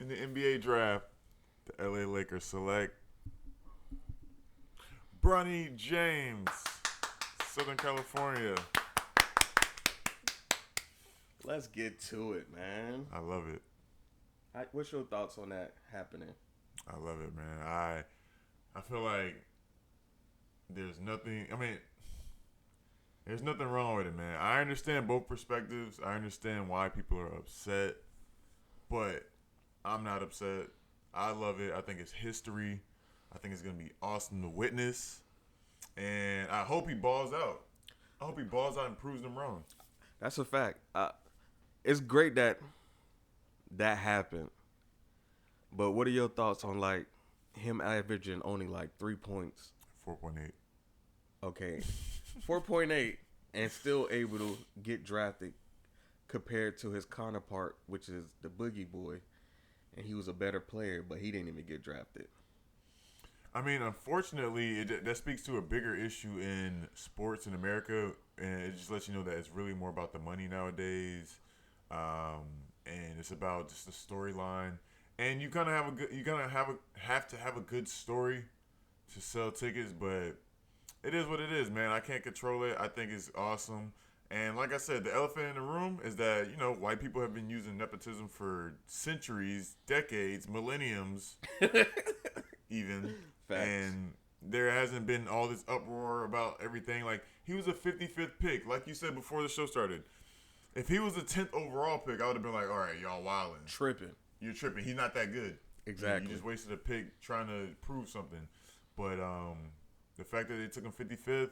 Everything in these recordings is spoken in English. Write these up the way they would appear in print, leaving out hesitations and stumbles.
In the NBA draft, the LA Lakers select Bronny James, Southern California. Let's get to it, man. I love it. What's your thoughts on that happening? I love it, man. I feel like there's nothing. I mean, there's nothing wrong with it, man. I understand both perspectives. I understand why people are upset, but I'm not upset. I love it. I think it's history. I think it's gonna be awesome to witness, and I hope he balls out. I hope he balls out and proves them wrong. That's a fact. It's great that happened. But what are your thoughts on like him averaging only like 3 points? 4.8. Okay, 4.8, and still able to get drafted compared to his counterpart, which is the Boogie Boy, and he was a better player, but he didn't even get drafted. I mean, unfortunately, that speaks to a bigger issue in sports in America, and it just lets you know that it's really more about the money nowadays, and it's about just the storyline. And you kind of have a good, you kind of have to have a good story to sell tickets, but it is what it is, man. I can't control it. I think it's awesome. And like I said, the elephant in the room is that, white people have been using nepotism for centuries, decades, millenniums, even. Facts. And there hasn't been all this uproar about everything. Like, he was a 55th pick, like you said before the show started. If he was a 10th overall pick, I would have been like, all right, y'all wildin'. Tripping. You're tripping. He's not that good. Exactly. You just wasted a pick trying to prove something. But the fact that they took him 55th,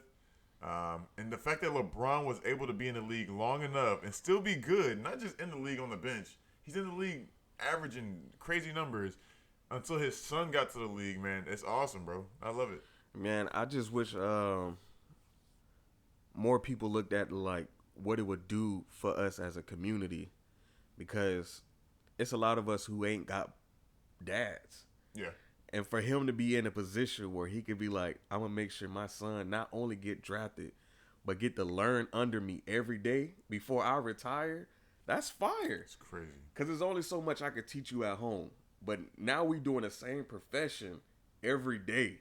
and the fact that LeBron was able to be in the league long enough and still be good, not just in the league on the bench. He's in the league averaging crazy numbers until his son got to the league, man. It's awesome, bro. I love it. Man, I just wish more people looked at like what it would do for us as a community, because it's a lot of us who ain't got dads. Yeah. And for him to be in a position where he could be like, I'm going to make sure my son not only get drafted, but get to learn under me every day before I retire, that's fire. It's crazy. Because there's only so much I could teach you at home. But now we doing the same profession every day.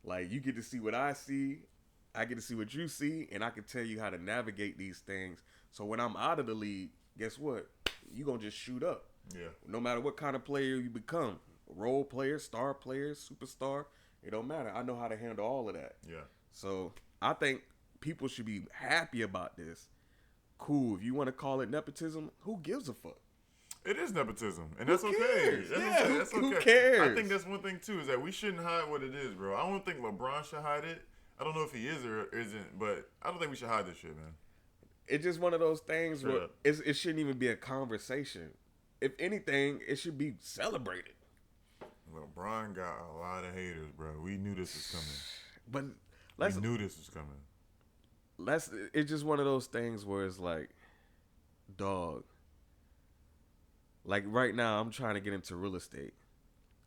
Like, you get to see what I see, I get to see what you see, and I can tell you how to navigate these things. So when I'm out of the league, guess what? You going to just shoot up. Yeah. No matter what kind of player you become. Role player, star player, superstar, it don't matter. I know how to handle all of that. Yeah. So I think people should be happy about this. Cool. If you want to call it nepotism, who gives a fuck? It is nepotism, and that's okay. Who cares? I think that's one thing too, is that we shouldn't hide what it is, bro. I don't think LeBron should hide it. I don't know if he is or isn't, but I don't think we should hide this shit, man. It's just one of those things where it shouldn't even be a conversation. If anything, it should be celebrated. LeBron got a lot of haters, bro. We knew this was coming. But we knew this was coming. It's just one of those things where it's like, dog. Like right now, I'm trying to get into real estate.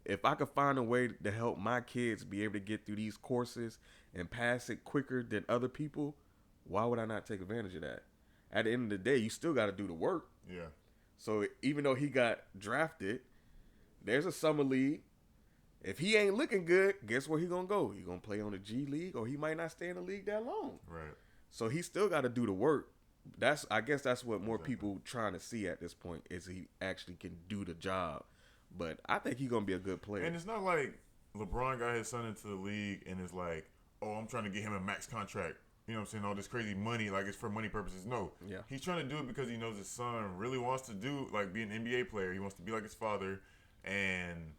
If I could find a way to help my kids be able to get through these courses and pass it quicker than other people, why would I not take advantage of that? At the end of the day, you still got to do the work. Yeah. So even though he got drafted, there's a summer league. If he ain't looking good, guess where he gonna go? He gonna play on the G League, or he might not stay in the league that long. Right. So he still got to do the work. I guess that's what more people trying to see at this point, is he actually can do the job. But I think he's gonna be a good player. And it's not like LeBron got his son into the league and is like, oh, I'm trying to get him a max contract. You know what I'm saying? All this crazy money, like it's for money purposes. No. Yeah. He's trying to do it because he knows his son really wants to be an NBA player. He wants to be like his father, and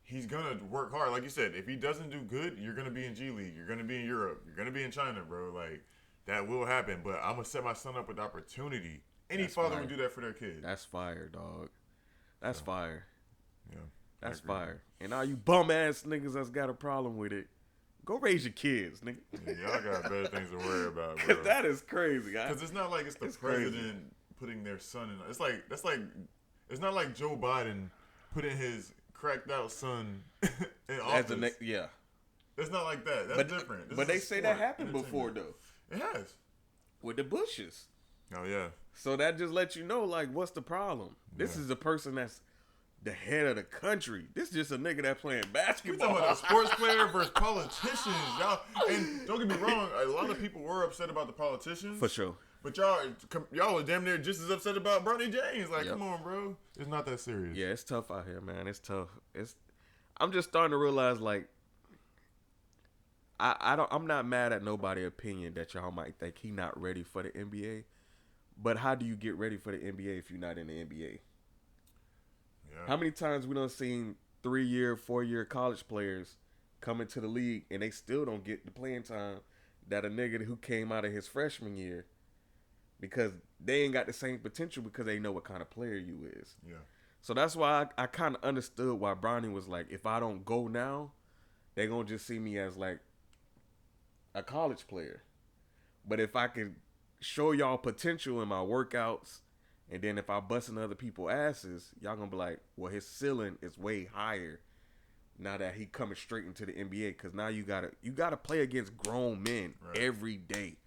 he's gonna work hard. Like you said, if he doesn't do good, you're gonna be in G League. You're gonna be in Europe. You're gonna be in China, bro. Like, that will happen. But I'm gonna set my son up with opportunity. Any father would do that for their kid. That's fire, dog. That's fire. Yeah. That's fire. And all you bum ass niggas that's got a problem with it, go raise your kids, nigga. Yeah, y'all got better things to worry about, bro. Cause that is crazy. Because it's not like it's the president crazy. Putting their son in. It's like it's not like Joe Biden putting his cracked out son in office. Yeah. It's not like that. That's different. But they say that happened before, though. It has. With the Bushes. Oh, yeah. So that just lets you know, like, what's the problem? This is a person that's the head of the country. This just a nigga that playing We basketball. talking about a sports player versus politicians, y'all. And don't get me wrong, a lot of people were upset about the politicians. For sure. But y'all are damn near just as upset about Bronny James. Like, Yep. come on, bro. It's not that serious. Yeah, it's tough out here, man. It's tough. I'm just starting to realize, like, I'm not mad at nobody's opinion that y'all might think he not ready for the NBA. But how do you get ready for the NBA if you're not in the NBA? Yeah. How many times we done seen 3-year, 4-year college players come into the league and they still don't get the playing time that a nigga who came out of his freshman year, because they ain't got the same potential because they know what kind of player you is. Yeah. So that's why I kind of understood why Bronny was like, if I don't go now, they going to just see me as like a college player. But if I could show y'all potential in my workouts, and then if I bust in other people's asses, y'all going to be like, well, his ceiling is way higher now that he coming straight into the NBA, because now you gotta play against grown men every day.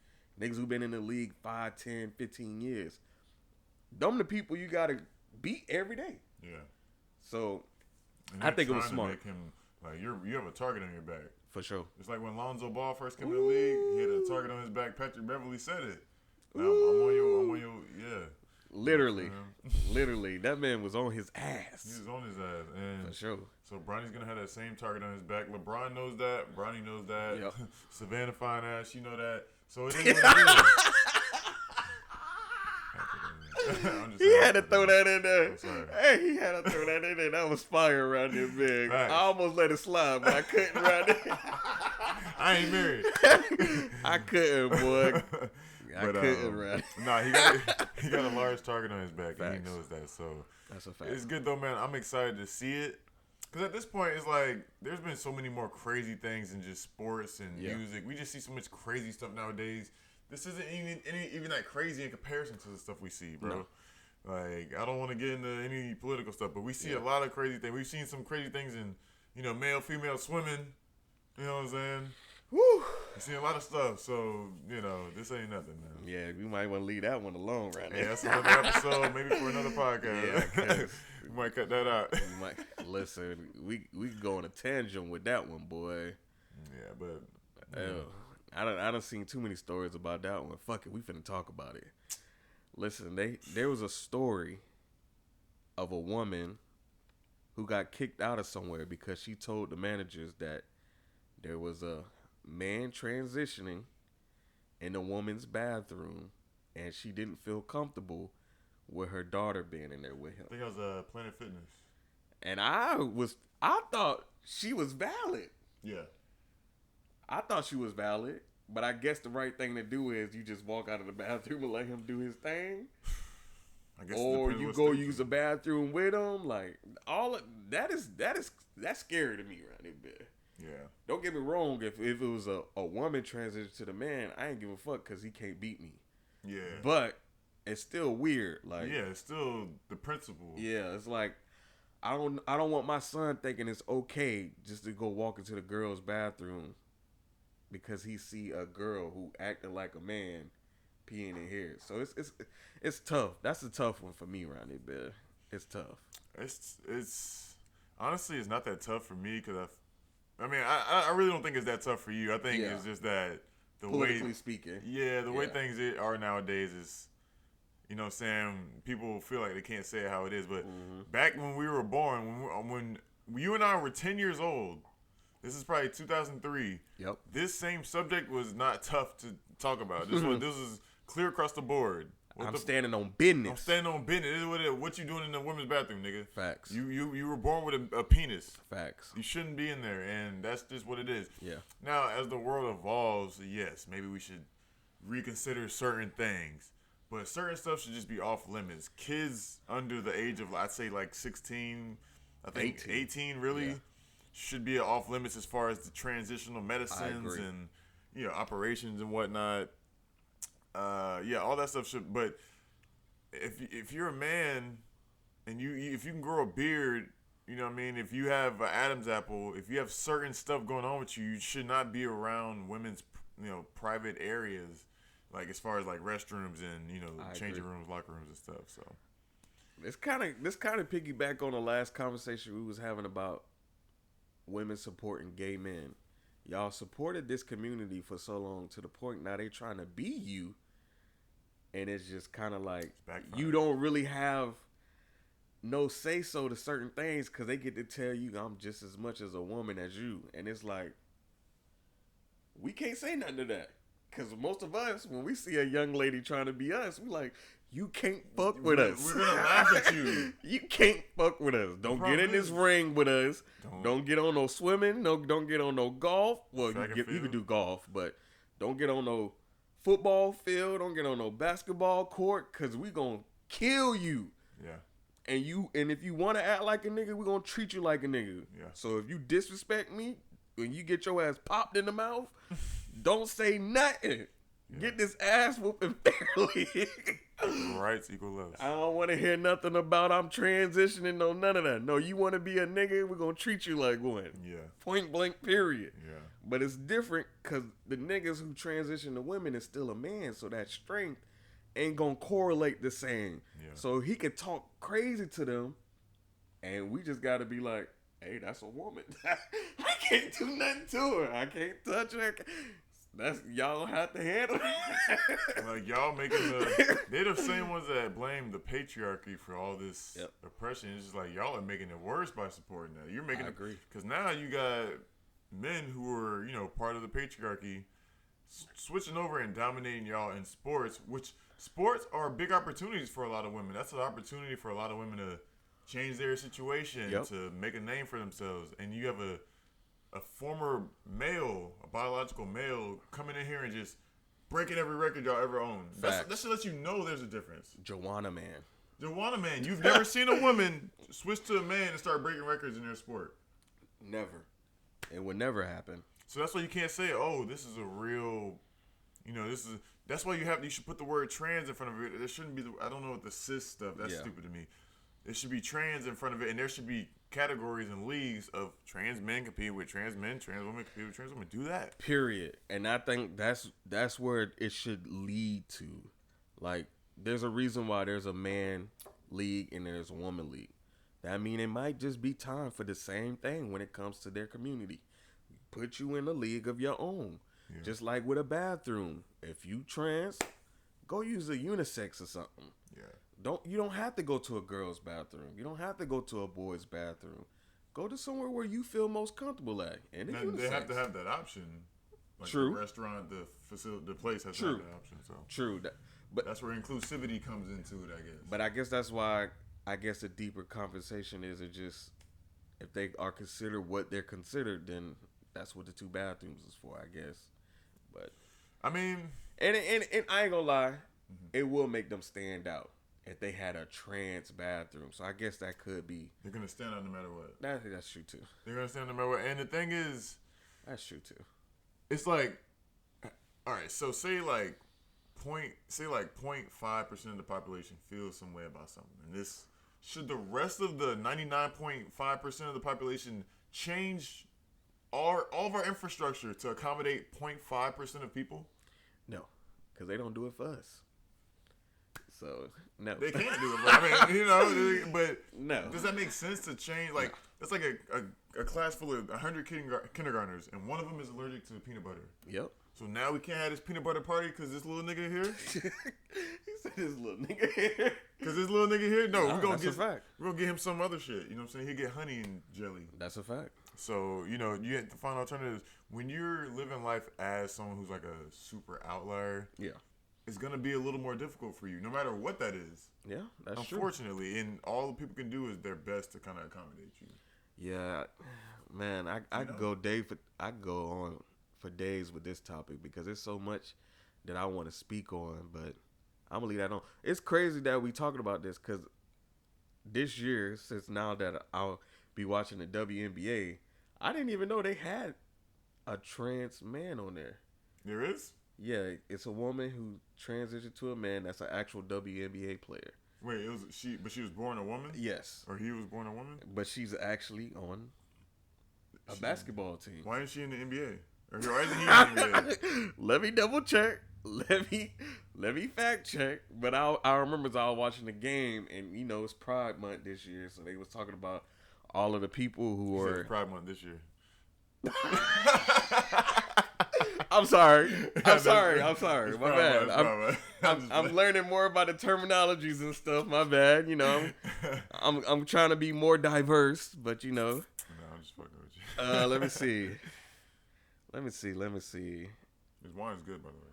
Niggas who been in the league 5, 10, 15 years. Them the people you gotta beat every day. Yeah. So I think it was smart. Make him, like, you have a target on your back. For sure. It's like when Lonzo Ball first came to the league, he had a target on his back. Patrick Beverly said it. Now, I'm on your, yeah. Literally. Literally. That man was on his ass. He was on his ass. And for sure. So Bronny's going to have that same target on his back. LeBron knows that. Bronny knows that. Yep. Savannah fine ass, she know that. So it is what it is. He had to throw that in there. I'm sorry. Hey, he had to throw that in there. That was fire around there, big. Right. I almost let it slide, but I couldn't around there. I ain't married. I couldn't, boy. I But, couldn't run. Nah, he got a large target on his back, and he knows that. So that's a fact. It's good though, man. I'm excited to see it, because at this point, it's like there's been so many more crazy things in just sports and music. We just see so much crazy stuff nowadays. This isn't even that crazy in comparison to the stuff we see, bro. No. Like, I don't want to get into any political stuff, but we see a lot of crazy things. We've seen some crazy things in, male, female swimming. You know what I'm saying? Woo. We've seen a lot of stuff, so, this ain't nothing, man. Yeah, we might want to leave that one alone right now. Yeah, that's another episode, maybe for another podcast. Yeah, we might cut that out. Listen, we could go on a tangent with that one, boy. Yeah, but I done seen too many stories about that one. Fuck it, we finna talk about it. Listen, there was a story of a woman who got kicked out of somewhere because she told the managers that there was a man transitioning in a woman's bathroom, and she didn't feel comfortable with her daughter being in there with him. I think it was Planet Fitness. And I thought she was valid. Yeah. I thought she was valid, but I guess the right thing to do is you just walk out of the bathroom and let him do his thing. I guess or you go use the bathroom with him. Like, all of that's scary to me right there. Yeah. Don't get me wrong. If it was a woman transition to the man, I ain't give a fuck because he can't beat me. Yeah. But it's still weird. Like, yeah, it's still the principle. Yeah, it's like I don't want my son thinking it's okay just to go walk into the girl's bathroom because he see a girl who acting like a man peeing in here. So it's tough. That's a tough one for me, Ronnie. But it's tough. It's honestly, it's not that tough for me because I really don't think it's that tough for you. I think it's just that the politically speaking. Yeah, the way things are nowadays is, saying people feel like they can't say it how it is. But back when we were born, when you and I were 10 years old, this is probably 2003. Yep. This same subject was not tough to talk about. This was clear across the board. I'm standing on business. I'm standing on business. This is what it is. What you doing in the women's bathroom, nigga? Facts. You were born with a penis. Facts. You shouldn't be in there, and that's just what it is. Yeah. Now, as the world evolves, yes, maybe we should reconsider certain things, but certain stuff should just be off limits. Kids under the age of, I'd say, like 16, I think 18 really should be off limits as far as the transitional medicines and operations and whatnot. All that stuff should. But if you're a man and if you can grow a beard, you know what I mean. If you have an Adam's apple, if you have certain stuff going on with you, you should not be around women's private areas, like as far as like restrooms and changing rooms, locker rooms and stuff. So This kind of piggyback on the last conversation we was having about women supporting gay men. Y'all supported this community for so long to the point now they trying to be you, and it's just kind of like you don't really have no say so to certain things because they get to tell you I'm just as much as a woman as you, and it's like we can't say nothing to that because most of us when we see a young lady trying to be us, we like. You can't fuck with us. We're gonna laugh at you. You can't fuck with us. Don't get in this ring with us. Don't get on no swimming. No, don't get on no golf. Well, you can do golf, but don't get on no football field. Don't get on no basketball court, cause we gonna kill you. Yeah. And if you want to act like a nigga, we gonna treat you like a nigga. Yeah. So if you disrespect me, when you get your ass popped in the mouth, don't say nothing. Yeah. Get this ass whooping fairly. Equal rights, equal love. I don't want to hear nothing about I'm transitioning. No, none of that. No, you want to be a nigga, we're going to treat you like one. Yeah. Point blank, period. Yeah. But it's different because the niggas who transition to women is still a man, so that strength ain't going to correlate the same. Yeah. So he could talk crazy to them, and we just got to be like, hey, that's a woman. I can't do nothing to her. I can't touch her. That's y'all have to handle it. Like y'all making they're the same ones that blame the patriarchy for all this oppression. It's just like y'all are making it worse by supporting that. You're making I agree. Because now you got men who are part of the patriarchy switching over and dominating y'all in sports, which sports are big opportunities for a lot of women. That's an opportunity for a lot of women to change their situation, to make a name for themselves. And you have a former male, a biological male, coming in here and just breaking every record y'all ever owned. That should let you know there's a difference. Joanna man. You've never seen a woman switch to a man and start breaking records in their sport. Never. It would never happen. So that's why you can't say, oh, this is a real, that's why you should put the word trans in front of it. There shouldn't be, I don't know what the cis stuff, that's stupid to me. It should be trans in front of it, and there should be categories and leagues of trans men compete with trans men, trans women compete with trans women. Do that. Period. And I think that's where it should lead to. Like, there's a reason why there's a man league and there's a woman league. That mean it might just be time for the same thing when it comes to their community. Put you in a league of your own. Yeah. Just like with a bathroom. If you trans, go use a unisex or something. Yeah. You don't have to go to a girl's bathroom. You don't have to go to a boy's bathroom. Go to somewhere where you feel most comfortable at. And they have to have that option. Like True. The restaurant, the facility, the place has to have that option. So true. But that's where inclusivity comes into it, I guess. But I guess that's why a deeper conversation is it just if they are considered what they're considered, then that's what the two bathrooms is for, I guess. But I mean, and I ain't gonna lie, it will make them stand out. If they had a trans bathroom. So I guess that could be. They're going to stand out no matter what. That's true, too. They're going to stand out no matter what. And the thing is. That's true, too. It's like. All right. So say 0.5% of the population feels some way about something. And this. Should the rest of the 99.5% of the population change all of our infrastructure to accommodate 0.5% of people? No. Because they don't do it for us. So, no. They can't do it, but I mean, but no. Does that make sense to change? Like, that's like a class full of 100 kindergartners, and one of them is allergic to peanut butter. Yep. So now we can't have this peanut butter party because this little nigga here? He said this little nigga here. Because this little nigga here? No, we're that's a fact. We're going to get him some other shit. You know what I'm saying? He'll get honey and jelly. That's a fact. So, you have to find alternatives. When you're living life as someone who's like a super outlier. Yeah. It's going to be a little more difficult for you, no matter what that is. Yeah, that's true. Unfortunately, and all the people can do is their best to kind of accommodate you. Yeah, man, I go on for days with this topic because there's so much that I want to speak on, but I'm gonna leave that on. It's crazy that we talking about this because this year, since now that I'll be watching the WNBA, I didn't even know they had a trans man on there. There is? Yeah, it's a woman who transitioned to a man that's an actual WNBA player. Wait, but she was born a woman? Yes. Or he was born a woman? But she's actually on a basketball team. Why is she in the NBA? Or why isn't he in the NBA? Let me double check. let me fact check. But I remember as I was watching the game, and it's Pride Month this year, so they was talking about all of the people who You said were it's Pride Month this year. I'm sorry. I'm It's sorry. My Pride bad. Month, I'm learning more about the terminologies and stuff. My bad. I'm trying to be more diverse, but No, I'm just fucking with you. let me see. Let me see. This wine's good, by the way.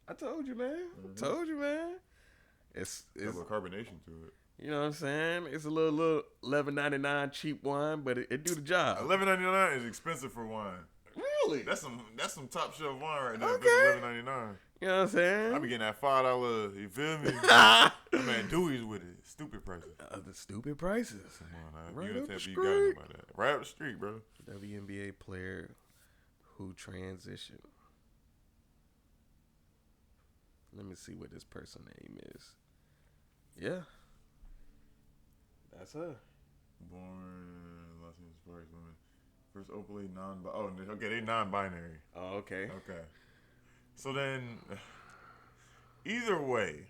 I told you, man. It's Got a little carbonation to it. you know what I'm saying? It's a little $11.99 cheap wine, but it do the job. $11.99 is expensive for wine. Really? That's some top shelf wine right now. Okay. It's $11.99. You know what I'm saying? I be getting that $5. You feel me? I'm at Dewey's with it. Stupid prices. The stupid prices. Come on, now. Right You up the got street. about that. Right up the street, bro. WNBA player who transitioned. Let me see what this person's name is. Yeah. That's her. Born Los Angeles Sparks woman. First openly they non-binary. Oh, okay. Okay. So then, either way.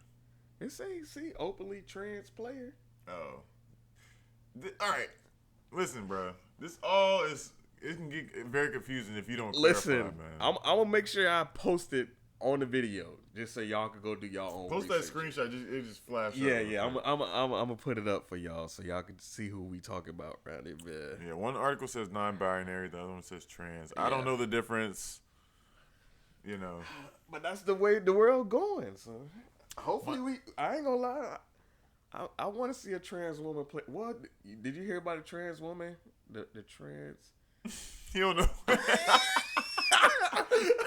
It say, openly trans player. Oh. All right. Listen, bro. This all is. It can get very confusing if you don't clarify, man. I'm gonna make sure I post it on the video just so y'all can go do y'all own. Post research. that screenshot. It just flashed. Yeah. I'm gonna put it up for y'all so y'all can see who we talking about around here, man. Yeah. One article says non-binary. The other one says trans. I don't know the difference. But that's the way the world going. So hopefully I ain't gonna lie. I want to see a trans woman play. What did you hear about a trans woman? The trans. You don't know.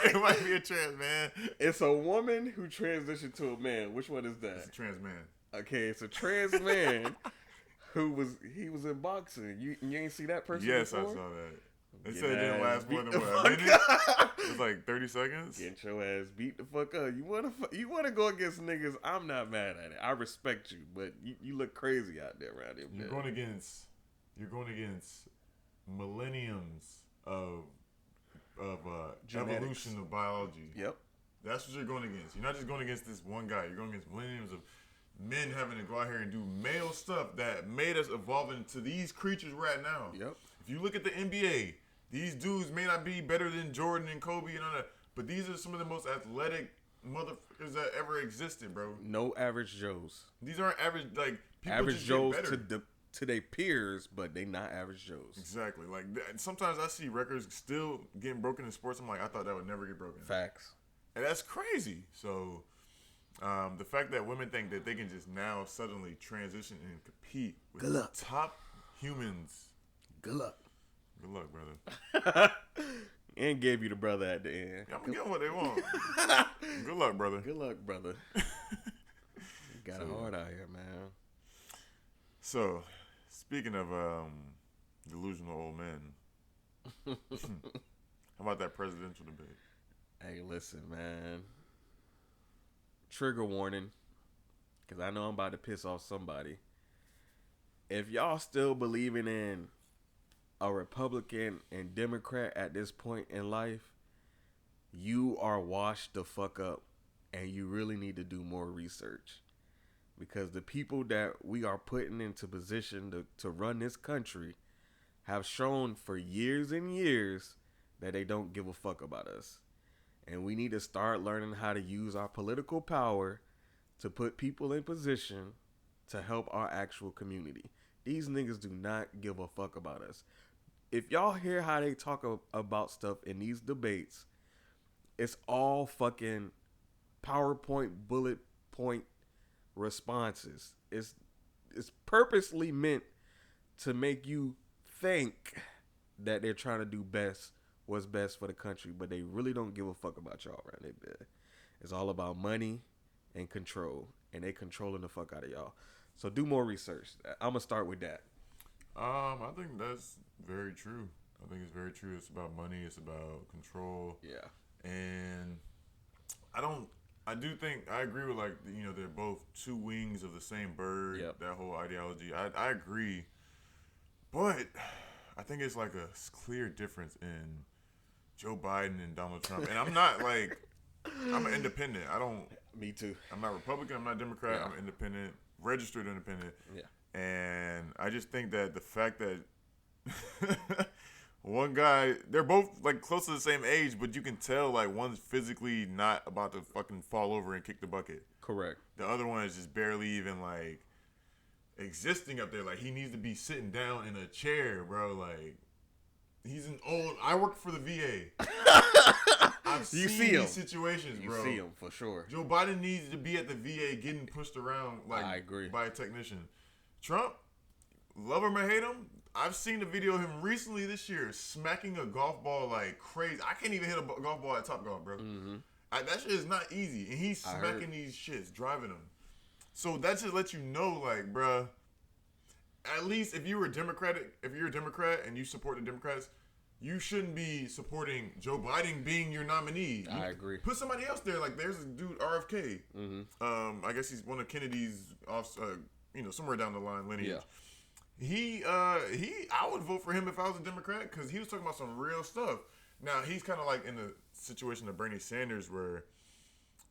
It might be a trans man. It's a woman who transitioned to a man. Which one is that? It's a trans man. Okay, it's a trans man who was in boxing. You ain't see that person Yes, before? I saw that. They said it didn't last more than a minute. It was like 30 seconds. Get your ass beat the fuck up. You wanna go against niggas? I'm not mad at it. I respect you, but you look crazy out there around here. You're going against millenniums of evolution of biology. Yep. That's what you're going against. You're not just going against this one guy. You're going against millenniums of men having to go out here and do male stuff that made us evolve into these creatures right now. Yep. If you look at the NBA, these dudes may not be better than Jordan and Kobe and all that, but these are some of the most athletic motherfuckers that ever existed, bro. No average Joes. These aren't average, like, people Average just Joes get better. to their peers, but they not average Joes. Exactly. Like, sometimes I see records still getting broken in sports. I'm like, I thought that would never get broken. Facts. And that's crazy. So, the fact that women think that they can just now suddenly transition and compete with Good luck. top humans. Good luck. Good luck, brother. And gave you the brother at the end. I'm gonna get what they want. Good luck, brother. Good luck, brother. You got it hard out here, man. So, speaking of delusional old men, how about that presidential debate? Hey, listen, man. Trigger warning, because I know I'm about to piss off somebody. If y'all still believing in a Republican and Democrat at this point in life, you are washed the fuck up, and you really need to do more research. Because the people that we are putting into position to run this country have shown for years and years that they don't give a fuck about us. And we need to start learning how to use our political power to put people in position to help our actual community. These niggas do not give a fuck about us. If y'all hear how they talk about stuff in these debates, it's all fucking PowerPoint bullet point responses. It's purposely meant to make you think that they're trying to do what's best for the country, but they really don't give a fuck about y'all right there. It's all about money and control, and they controlling the fuck out of y'all. So do more research. I'm gonna start with that. I think that's very true. I think it's very true. It's about money. It's about control. Yeah. And I do think I agree with, like, they're both two wings of the same bird. Yep. That whole ideology. I agree, but I think it's like a clear difference in Joe Biden and Donald Trump. And I'm not like I'm an independent. I don't. Me too. I'm not Republican. I'm not Democrat. Yeah. I'm independent, registered independent. Yeah. And I just think that the fact that one guy, they're both like close to the same age, but you can tell like one's physically not about to fucking fall over and kick the bucket. Correct. The other one is just barely even like existing up there. Like he needs to be sitting down in a chair, bro. Like he's an old. I worked for the VA. I've seen these situations, bro. You see him for sure. Joe Biden needs to be at the VA getting pushed around like I agree. by a technician. Trump, love him or hate him, I've seen a video of him recently this year smacking a golf ball like crazy. I can't even hit a golf ball at Topgolf, bro. Mm-hmm. That shit is not easy, and he's smacking these shits, driving them. So that just lets you know, like, bruh, at least if you're a Democrat and you support the Democrats, you shouldn't be supporting Joe Biden being your nominee. I agree. Put somebody else there. Like, there's a dude, RFK. Mm-hmm. I guess he's one of Kennedy's, somewhere down the line lineage. Yeah. I would vote for him if I was a Democrat because he was talking about some real stuff. Now, he's kind of like in the situation of Bernie Sanders where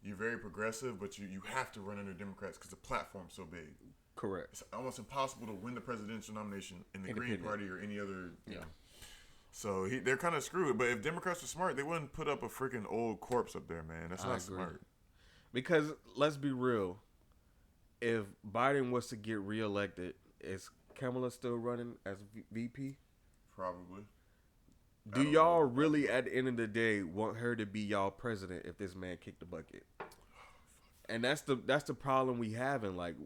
you're very progressive, but you have to run under Democrats because the platform's so big. Correct. It's almost impossible to win the presidential nomination in the Green Party or any other. You know. So they're kind of screwed. But if Democrats were smart, they wouldn't put up a freaking old corpse up there, man. That's not smart. Because let's be real, if Biden was to get reelected, is Kamala still running as VP? Probably. Do y'all really, at the end of the day, want her to be y'all president if this man kicked the bucket? And that's the problem we having. Like,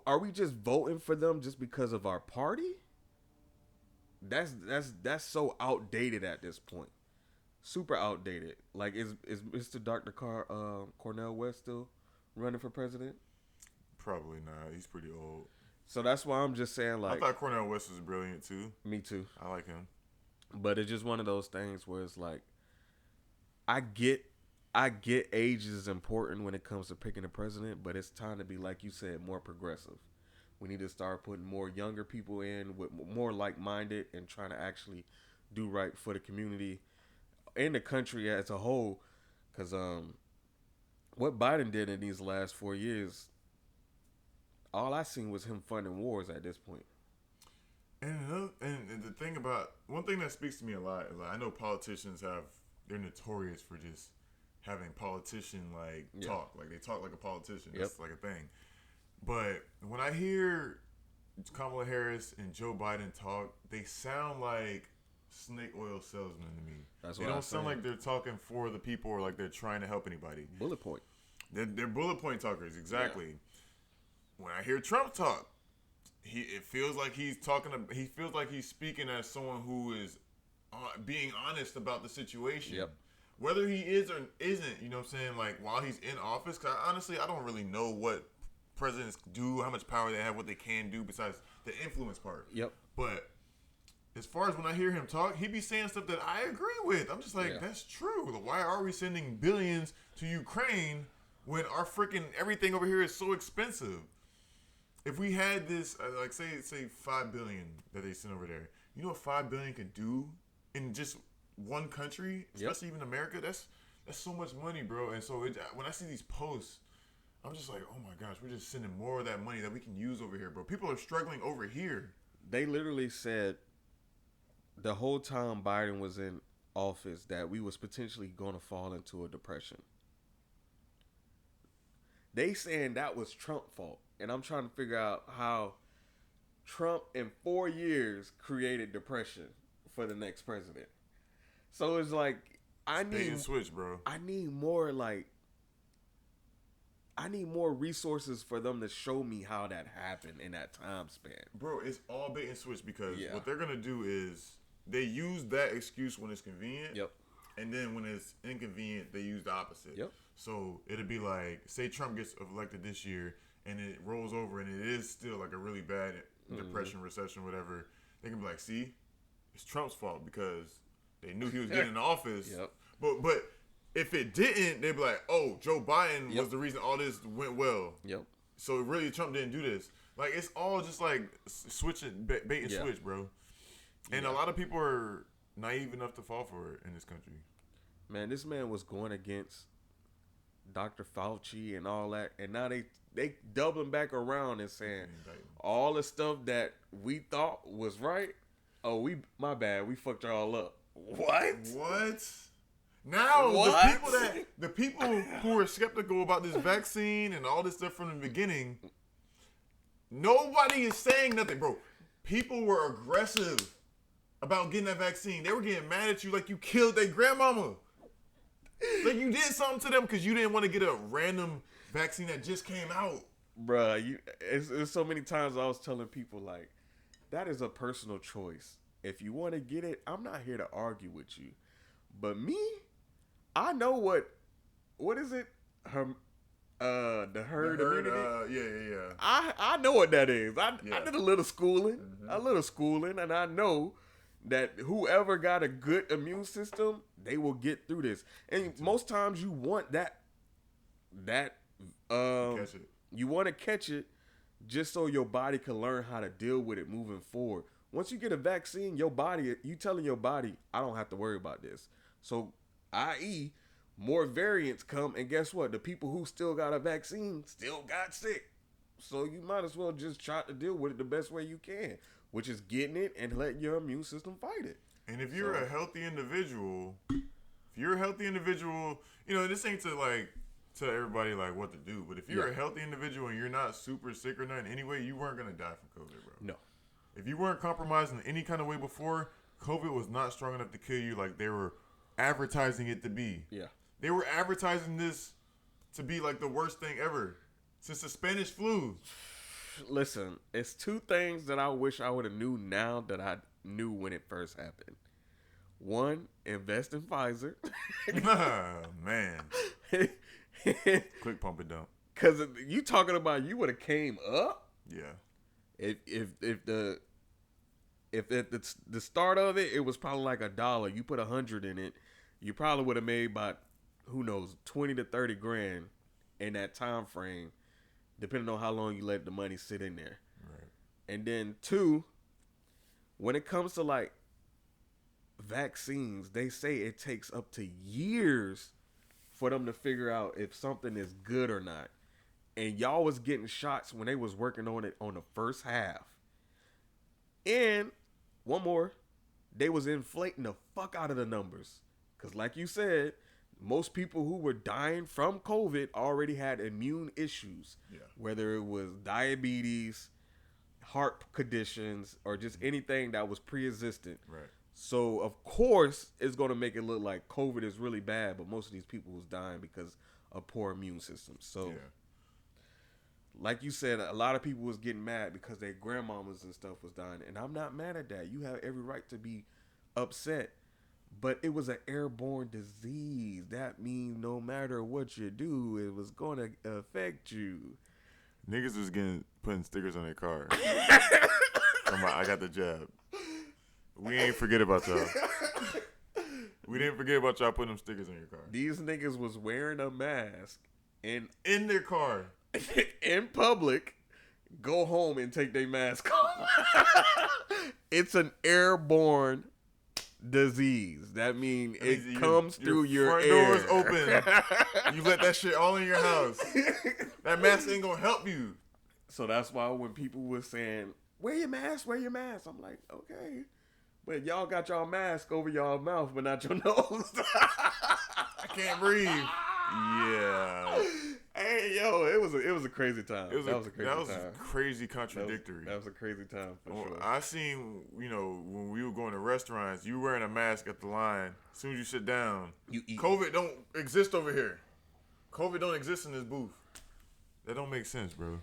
are we just voting for them just because of our party? That's so outdated at this point. Super outdated. Like, is Mr. Dr. Cornel West still running for president? Probably not. He's pretty old. So that's why I'm just saying, like, I thought Cornel West was brilliant too. Me too. I like him. But it's just one of those things where it's like, I get age is important when it comes to picking a president, but it's time to be, like you said, more progressive. We need to start putting more younger people in with more like-minded and trying to actually do right for the community and the country as a whole. Because what Biden did in these last 4 years, all I seen was him funding wars at this point. And the thing about, one thing that speaks to me a lot is, like, I know politicians they're notorious for just having politician talk. Like, they talk like a politician. That's like a thing. But when I hear Kamala Harris and Joe Biden talk, they sound like snake oil salesmen to me. They don't sound like they're talking for the people or like they're trying to help anybody. Bullet point. They're bullet point talkers, exactly. Yeah. When I hear Trump talk, it feels like he's talking. He feels like he's speaking as someone who is being honest about the situation. Yep. Whether he is or isn't, you know what I'm saying? Like, while he's in office, because honestly, I don't really know what presidents do, how much power they have, what they can do besides the influence part. Yep. But as far as when I hear him talk, he be saying stuff that I agree with. I'm just like, that's true. Why are we sending billions to Ukraine when our freaking everything over here is so expensive? If we had this, like say $5 billion that they sent over there, you know what $5 billion can do in just one country, especially even America? That's so much money, bro. And so when I see these posts, I'm just like, oh my gosh, we're just sending more of that money that we can use over here, bro. People are struggling over here. They literally said the whole time Biden was in office that we was potentially going to fall into a depression. They saying that was Trump's fault. And I'm trying to figure out how Trump in 4 years created depression for the next president. So it's like, I need switch, bro. I need more resources for them to show me how that happened in that time span. Bro, it's all bait and switch because what they're going to do is they use that excuse when it's convenient. Yep. And then when it's inconvenient, they use the opposite. Yep. So it'll be like, say Trump gets elected this year and it rolls over and it is still like a really bad depression, recession, whatever. They can be like, see, it's Trump's fault because they knew he was getting in office. Yep. But if it didn't, they'd be like, oh, Joe Biden was the reason all this went well. Yep. So really Trump didn't do this. Like, it's all just like switching, bait and switch, bro. And a lot of people are naive enough to fall for it in this country. Man, this man was going against Dr. Fauci and all that, and now they doubling back around and saying all the stuff that we thought was right. Oh, my bad, we fucked y'all up. What? Now What? the people who are skeptical about this vaccine and all this stuff from the beginning, nobody is saying nothing, bro. People were aggressive about getting that vaccine. They were getting mad at you like you killed their grandmama. Like you did something to them because you didn't want to get a random vaccine that just came out. Bruh, it's so many times I was telling people, like, that is a personal choice. If you want to get it, I'm not here to argue with you. But me, I know what is it? The herd immunity? Yeah. I know what that is. I did a little schooling. And I know that whoever got a good immune system, they will get through this. And most times you want that Catch it. you want to catch it just so your body can learn how to deal with it moving forward. Once you get a vaccine, you telling your body, I don't have to worry about this. So, i.e., more variants come, and guess what? The people who still got a vaccine still got sick. So you might as well just try to deal with it the best way you can, which is getting it and letting your immune system fight it. And if you're a healthy individual, this ain't to like tell everybody like what to do, but if you're a healthy individual and you're not super sick or nothing anyway, you weren't gonna die from COVID, bro. No. If you weren't compromised in any kind of way before, COVID was not strong enough to kill you like they were advertising it to be. Yeah. They were advertising this to be like the worst thing ever since the Spanish flu. Listen, it's two things that I wish I would have knew now that I knew when it first happened. One, invest in Pfizer. Man. Quick pump and dump. Because you talking about you would have came up. Yeah. If the start of it was probably like $1, you put 100 in it, you probably would have made about, who knows, 20 to 30 grand in that time frame, depending on how long you let the money sit in there. Right. And then two, when it comes to like vaccines, they say it takes up to years for them to figure out if something is good or not. And y'all was getting shots when they was working on it on the first half. And one more, they was inflating the fuck out of the numbers. Because like you said, most people who were dying from COVID already had immune issues. Yeah. Whether it was diabetes, heart conditions, or just anything that was pre-existent. Right. So, of course, it's going to make it look like COVID is really bad, but most of these people was dying because of poor immune systems. So, like you said, a lot of people was getting mad because their grandmamas and stuff was dying. And I'm not mad at that. You have every right to be upset. But it was an airborne disease. That means no matter what you do, it was going to affect you. Niggas was putting stickers on their car. I got the jab. We ain't forget about y'all. We didn't forget about y'all putting them stickers on your car. These niggas was wearing a mask and in their car. In public, go home and take their mask off. It's an airborne disease. That means it comes through your front air. door's open. You let that shit all in your house. That mask ain't gonna help you. So that's why when people were saying, wear your mask, I'm like, okay. But y'all got y'all mask over y'all mouth, but not your nose. I can't breathe. Yeah. Hey, yo, it was a crazy time. That was crazy contradictory. That was a crazy time for sure. I seen, when we were going to restaurants, you wearing a mask at the line. As soon as you sit down, you eat. COVID don't exist over here. COVID don't exist in this booth. That don't make sense, bro.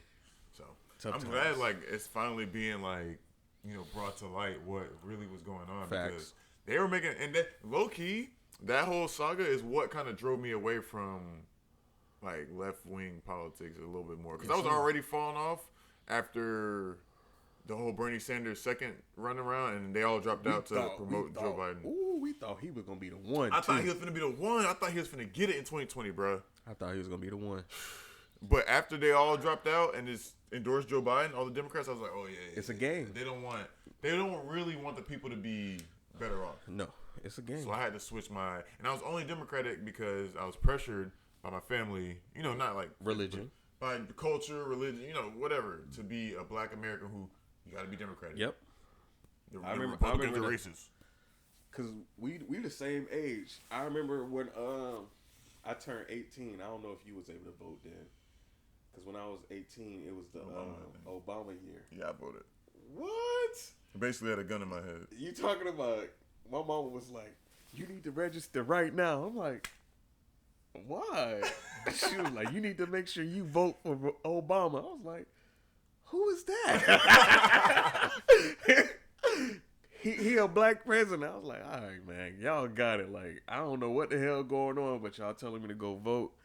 So I'm glad it's finally being brought to light what really was going on. Facts. Because they were making, and that, low key, that whole saga is what kind of drove me away from left wing politics a little bit more, because I was already falling off after the whole Bernie Sanders second run around, and they all dropped out to promote Joe Biden. Ooh, we thought he was gonna be the one. I thought he was gonna be the one. I thought he was gonna get it in 2020, bro. I thought he was gonna be the one. But after they all dropped out and just endorsed Joe Biden, all the Democrats, I was like, oh yeah. It's a game. They don't really want the people to be better off. No, it's a game. So I had to switch and I was only Democratic because I was pressured by my family, not like Religion. by culture, religion, whatever, to be a black American who you got to be Democratic. Yep. I remember the racist. Cause we the same age. I remember when I turned 18. I don't know if you was able to vote then. Cause when I was 18, it was the Obama year. Yeah, I voted. What? I basically had a gun in my head. You talking about? My mama was like, "You need to register right now." I'm like, "Why?" She was like, "You need to make sure you vote for Obama." I was like, "Who is that?" He a black president. I was like, "All right, man, y'all got it." Like, I don't know what the hell going on, but y'all telling me to go vote,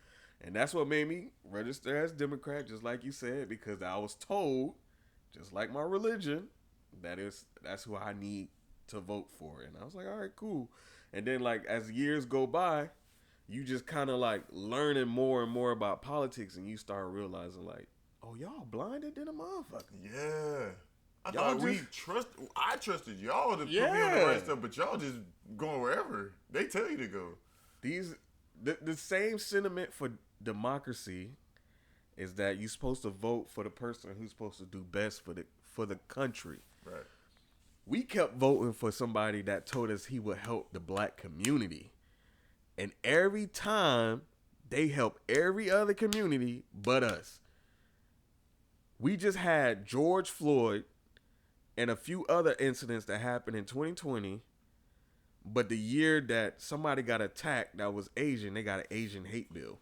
and that's what made me register as Democrat, just like you said, because I was told, just like my religion, that's who I need to vote for. And I was like, all right, cool. And then, like, as years go by, you just kind of like learning more and more about politics, and you start realizing, like, oh, y'all blinded than a motherfucker. Yeah. Y'all I trusted y'all to put me on the right stuff, but y'all just going wherever they tell you to go. The same sentiment for democracy is that you're supposed to vote for the person who's supposed to do best for the country. Right. We kept voting for somebody that told us he would help the black community. And every time they help every other community but us. We just had George Floyd and a few other incidents that happened in 2020. But the year that somebody got attacked that was Asian, they got an Asian hate bill.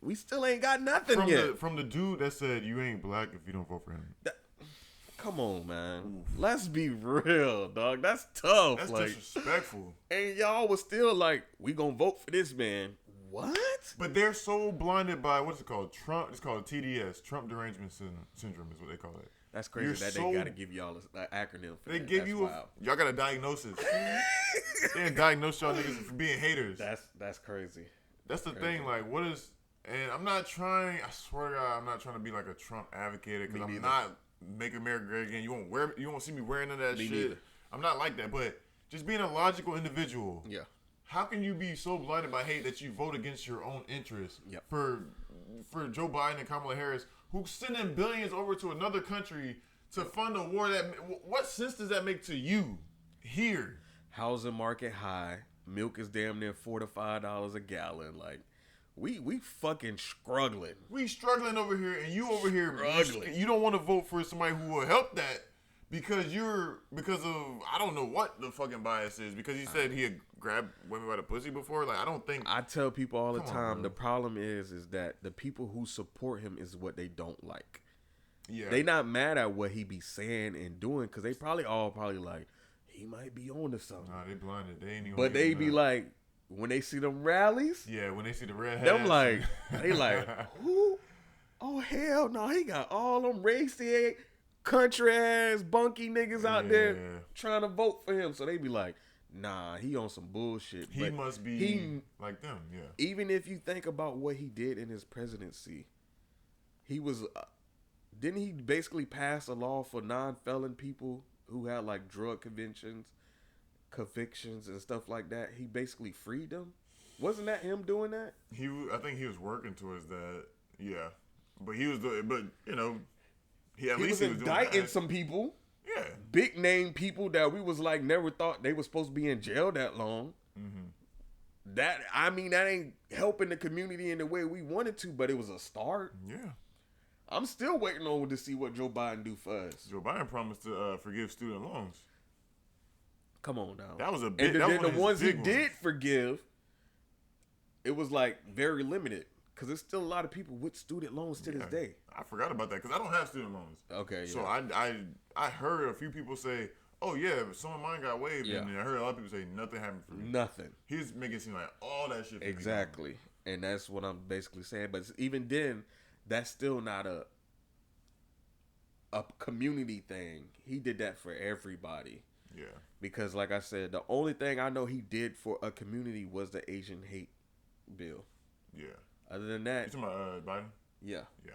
We still ain't got nothing yet. From the dude that said you ain't black if you don't vote for him. Come on, man. Oof. Let's be real, dog. That's tough. That's disrespectful. And y'all was still like, we gonna vote for this man. What? But they're so blinded by, what's it called? Trump. It's called TDS. Trump Derangement Syndrome is what they call it. That's crazy they got to give y'all an acronym for that. Give you y'all got a diagnosis. They didn't diagnose y'all niggas for being haters. That's crazy. That's the thing. Like, what is... And I'm not trying... I swear to God, I'm not trying to be like a Trump advocate because I'm not... Make America great again. You won't see me wearing none of that shit. Neither. I'm not like that, but just being a logical individual. Yeah. How can you be so blinded by hate that you vote against your own interests? Yep. For Joe Biden and Kamala Harris, who's sending billions over to another country to fund a war what sense does that make to you here? Housing market high, milk is damn near $4 to $5 a gallon. Like, we fucking struggling. We struggling over here, and you over here struggling. You don't want to vote for somebody who will help that because of I don't know what the fucking bias is. Because he said he had grabbed women by the pussy before. Like, I don't think. I tell people all the time, the problem is that the people who support him is what they don't like. Yeah, they not mad at what he be saying and doing because they probably like he might be on to something. Nah, they blinded. They ain't even. But they be like. When they see them rallies, yeah, when they see the red hats, them like, they like, who? Oh, hell no, he got all them racy, country ass, bunky niggas out there trying to vote for him. So they be like, nah, he on some bullshit. He must be like them, yeah. Even if you think about what he did in his presidency, he was, didn't he basically pass a law for non-felon people who had like drug convictions and stuff like that? He basically freed them. Wasn't that him doing that? I think he was working towards that. Yeah, but he was he was indicting some people. Yeah, big name people that we was like never thought they was supposed to be in jail that long. Mm-hmm. That ain't helping the community in the way we wanted to, but it was a start. Yeah. I'm still waiting on to see what Joe Biden do for us. Joe Biden promised to forgive student loans. Come on now. That was a big. And then the ones he did forgive, it was like very limited because there's still a lot of people with student loans to this day. I forgot about that because I don't have student loans. Okay. So I heard a few people say, "Oh yeah, some of mine got waived," and I heard a lot of people say nothing happened for me. Nothing. He's making it seem like all that shit. Exactly, and that's what I'm basically saying. But even then, that's still not a community thing. He did that for everybody. Yeah. Because, like I said, the only thing I know he did for a community was the Asian hate bill. Yeah. Other than that... You talking about Biden? Yeah. Yeah.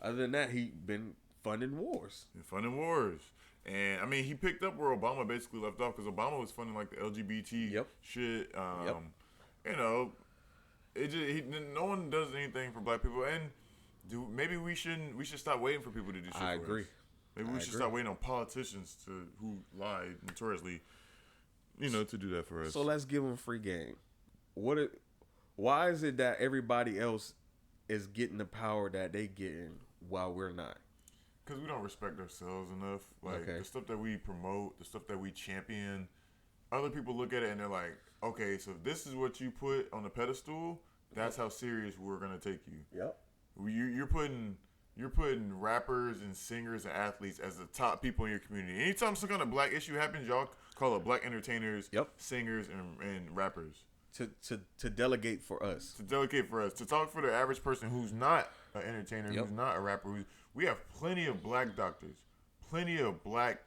Other than that, he been funding wars. Funding wars. And I mean, he picked up where Obama basically left off because Obama was funding like the LGBT Yep. shit. Yep. You know, no one does anything for black people, and maybe we should stop waiting for people to do shit. I for agree. Us. Maybe we should stop waiting on politicians who lie notoriously, to do that for us. So let's give them free game. Why is it that everybody else is getting the power that they getting while we're not? Because we don't respect ourselves enough. Like, the stuff that we promote, the stuff that we champion, other people look at it and they're like, okay, so if this is what you put on the pedestal, that's how serious we're going to take you. Yep. You're putting rappers and singers and athletes as the top people in your community. Anytime some kind of black issue happens, y'all call it black entertainers, singers, and rappers. To delegate for us. To delegate for us. To talk for the average person who's not an entertainer, who's not a rapper. We have plenty of black doctors, plenty of black,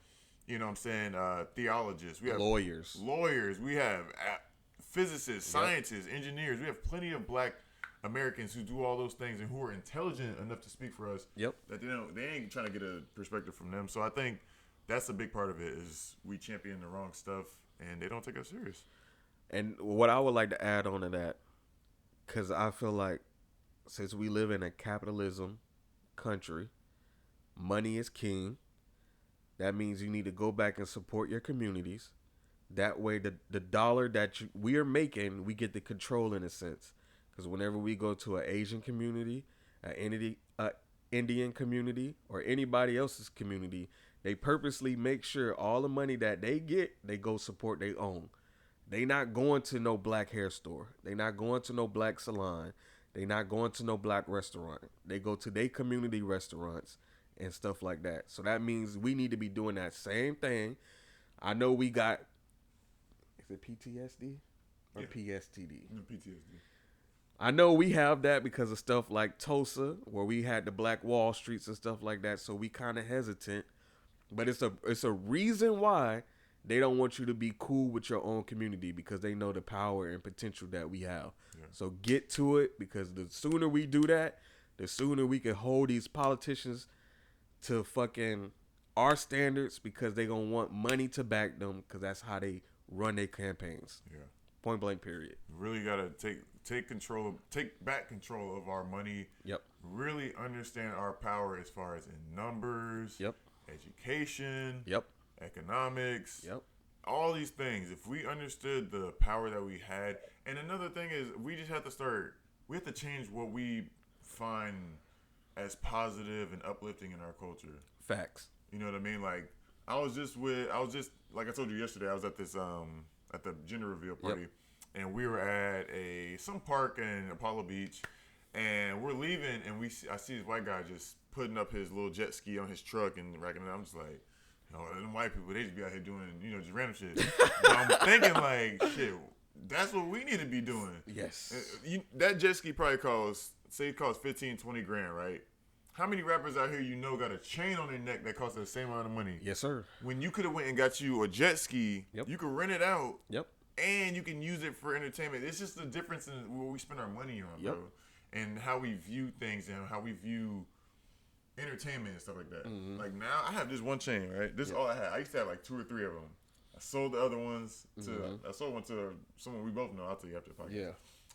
theologists. We have lawyers. We have physicists, scientists, engineers. We have plenty of black Americans who do all those things and who are intelligent enough to speak for us. Yep. That they ain't trying to get a perspective from them. So I think that's a big part of it is we champion the wrong stuff and they don't take us serious. And what I would like to add on to that, because I feel like since we live in a capitalism country, money is king. That means you need to go back and support your communities. That way, the dollar that we are making, we get the control in a sense. Because whenever we go to an Asian community, an Indian community, or anybody else's community, they purposely make sure all the money that they get, they go support their own. They not going to no black hair store. They not going to no black salon. They not going to no black restaurant. They go to their community restaurants and stuff like that. So that means we need to be doing that same thing. I know we got, is it PTSD or PSTD? No, PTSD. I know we have that because of stuff like Tulsa, where we had the Black Wall Streets and stuff like that. So we kind of hesitant, but it's a reason why they don't want you to be cool with your own community because they know the power and potential that we have. Yeah. So get to it because the sooner we do that, the sooner we can hold these politicians to fucking our standards because they gonna want money to back them because that's how they run their campaigns. Yeah. Point blank period. Really gotta take back control of our money. Yep. Really understand our power as far as in numbers. Yep. Education. Yep. Economics. Yep. All these things. If we understood the power that we had, and another thing is we just have to change what we find as positive and uplifting in our culture. Facts. You know what I mean? Like I was just like I told you yesterday, I was at this at the gender reveal party, and we were at some park in Apollo Beach, and we're leaving, and I see this white guy just putting up his little jet ski on his truck and racking it. I'm just like, them white people, they just be out here doing, just random shit. But I'm thinking like, shit, that's what we need to be doing. Yes. That jet ski probably costs 15, 20 grand, right? How many rappers out here got a chain on their neck that costs the same amount of money? Yes, sir. When you could have went and got you a jet ski, you could rent it out. Yep. And you can use it for entertainment. It's just the difference in what we spend our money on, bro. And how we view things and how we view entertainment and stuff like that. Mm-hmm. Like now, I have this one chain, right? This is all I had. I used to have like 2 or 3 of them. I sold the other ones I sold one to someone we both know. I'll tell you after the podcast. Yeah.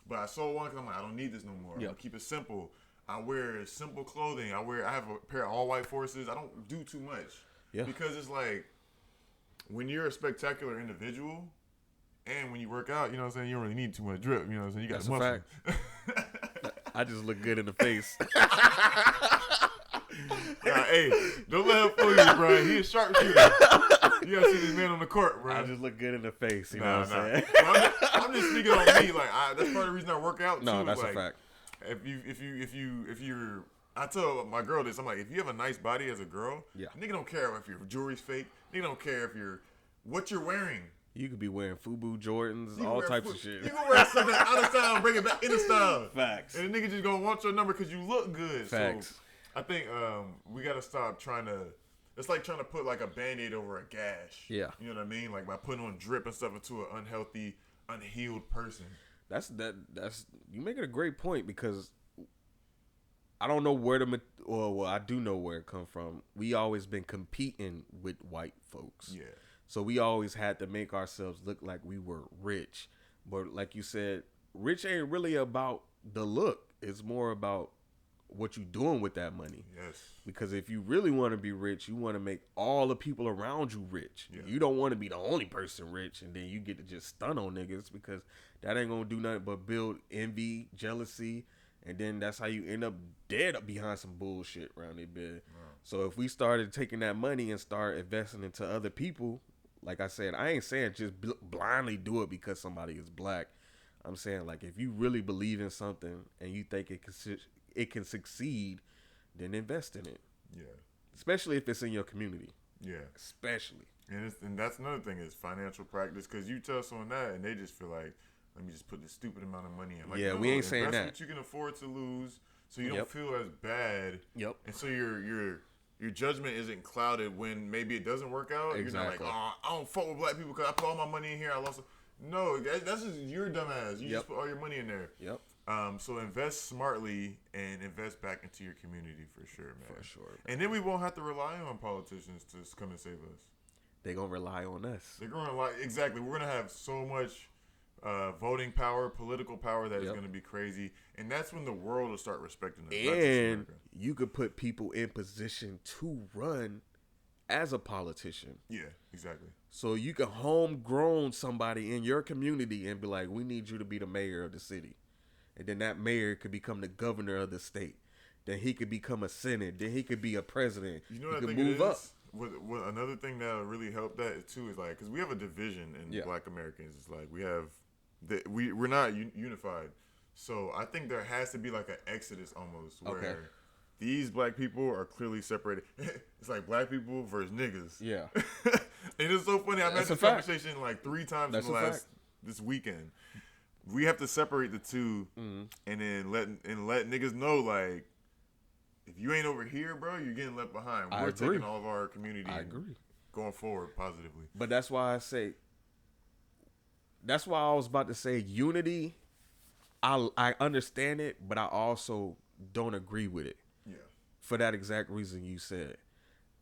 But I sold one because I'm like, I don't need this no more. I'm gonna keep it simple. I wear simple clothing. I have a pair of all white Forces. I don't do too much. Yeah. Because it's like when you're a spectacular individual and when you work out, you know what I'm saying, you don't really need too much drip. You know what I'm saying? You got muscle. I just look good in the face. Hey, don't let him fool you, bro. He a sharpshooter. You gotta see this man on the court, bro. I just look good in the face. You know what I'm saying? I'm just speaking on me. Like that's part of the reason I work out. No, too. that's like, a fact. If you're, I tell my girl this. I'm like, if you have a nice body as a girl, nigga don't care if your jewelry's fake. Nigga don't care if what you're wearing. You could be wearing FUBU Jordans, all types of shit. You can wear something out of style and bring it back into style. Facts. And the nigga just gonna want your number because you look good. Facts. So I think we gotta stop trying to. It's like trying to put like a Band-Aid over a gash. Yeah. You know what I mean? Like by putting on drip and stuff into an unhealthy, unhealed person. That's you make it a great point because I don't know where well, I do know where it come from. We always been competing with white folks. Yeah. So we always had to make ourselves look like we were rich. But like you said, rich ain't really about the look. It's more about what you doing with that money. Yes. Because if you really want to be rich, you want to make all the people around you rich. Yeah. You don't want to be the only person rich and then you get to just stun on niggas, because that ain't going to do nothing but build envy, jealousy, and then that's how you end up dead up behind some bullshit around their bed. Wow. So if we started taking that money and start investing into other people, like I said, I ain't saying just blindly do it because somebody is black. I'm saying, like, if you really believe in something and you think it can succeed, then invest in it. Yeah. Especially if it's in your community. Yeah. Especially. And that's another thing is financial practice, because you tell someone that and they just feel like, let me just put this stupid amount of money in. Like, yeah, no, we ain't saying that. What you can afford to lose, so you don't feel as bad. Yep. And so your judgment isn't clouded when maybe it doesn't work out. Exactly. You're not like, oh, I don't fuck with black people because I put all my money in here. I lost. No, that's just your dumbass. You just put all your money in there. Yep. So invest smartly and invest back into your community for sure, man. For sure. Man. And then we won't have to rely on politicians to come and save us. They're going to rely on us. They're going to rely. Exactly. We're going to have so much voting power, political power that is going to be crazy. And that's when the world will start respecting us. And you could put people in position to run as a politician. Yeah, exactly. So you can homegrown somebody in your community and be like, we need you to be the mayor of the city. And then that mayor could become the governor of the state. Then he could become a senate. Then he could be a president. You know what he I could think move it is? up. What another thing that really helped that too is like, because we have a division in Black Americans. It's like we have we're not unified. So I think there has to be like an exodus almost where these black people are clearly separated. It's like black people versus niggas. Yeah. And it's so funny. I've had this conversation like 3 times in the this weekend. We have to separate the two, and then let niggas know, like, if you ain't over here, bro, you're getting left behind. We're taking all of our community. I agree. Going forward positively. But that's why I say. That's why I was about to say unity. I understand it, but I also don't agree with it. Yeah. For that exact reason you said.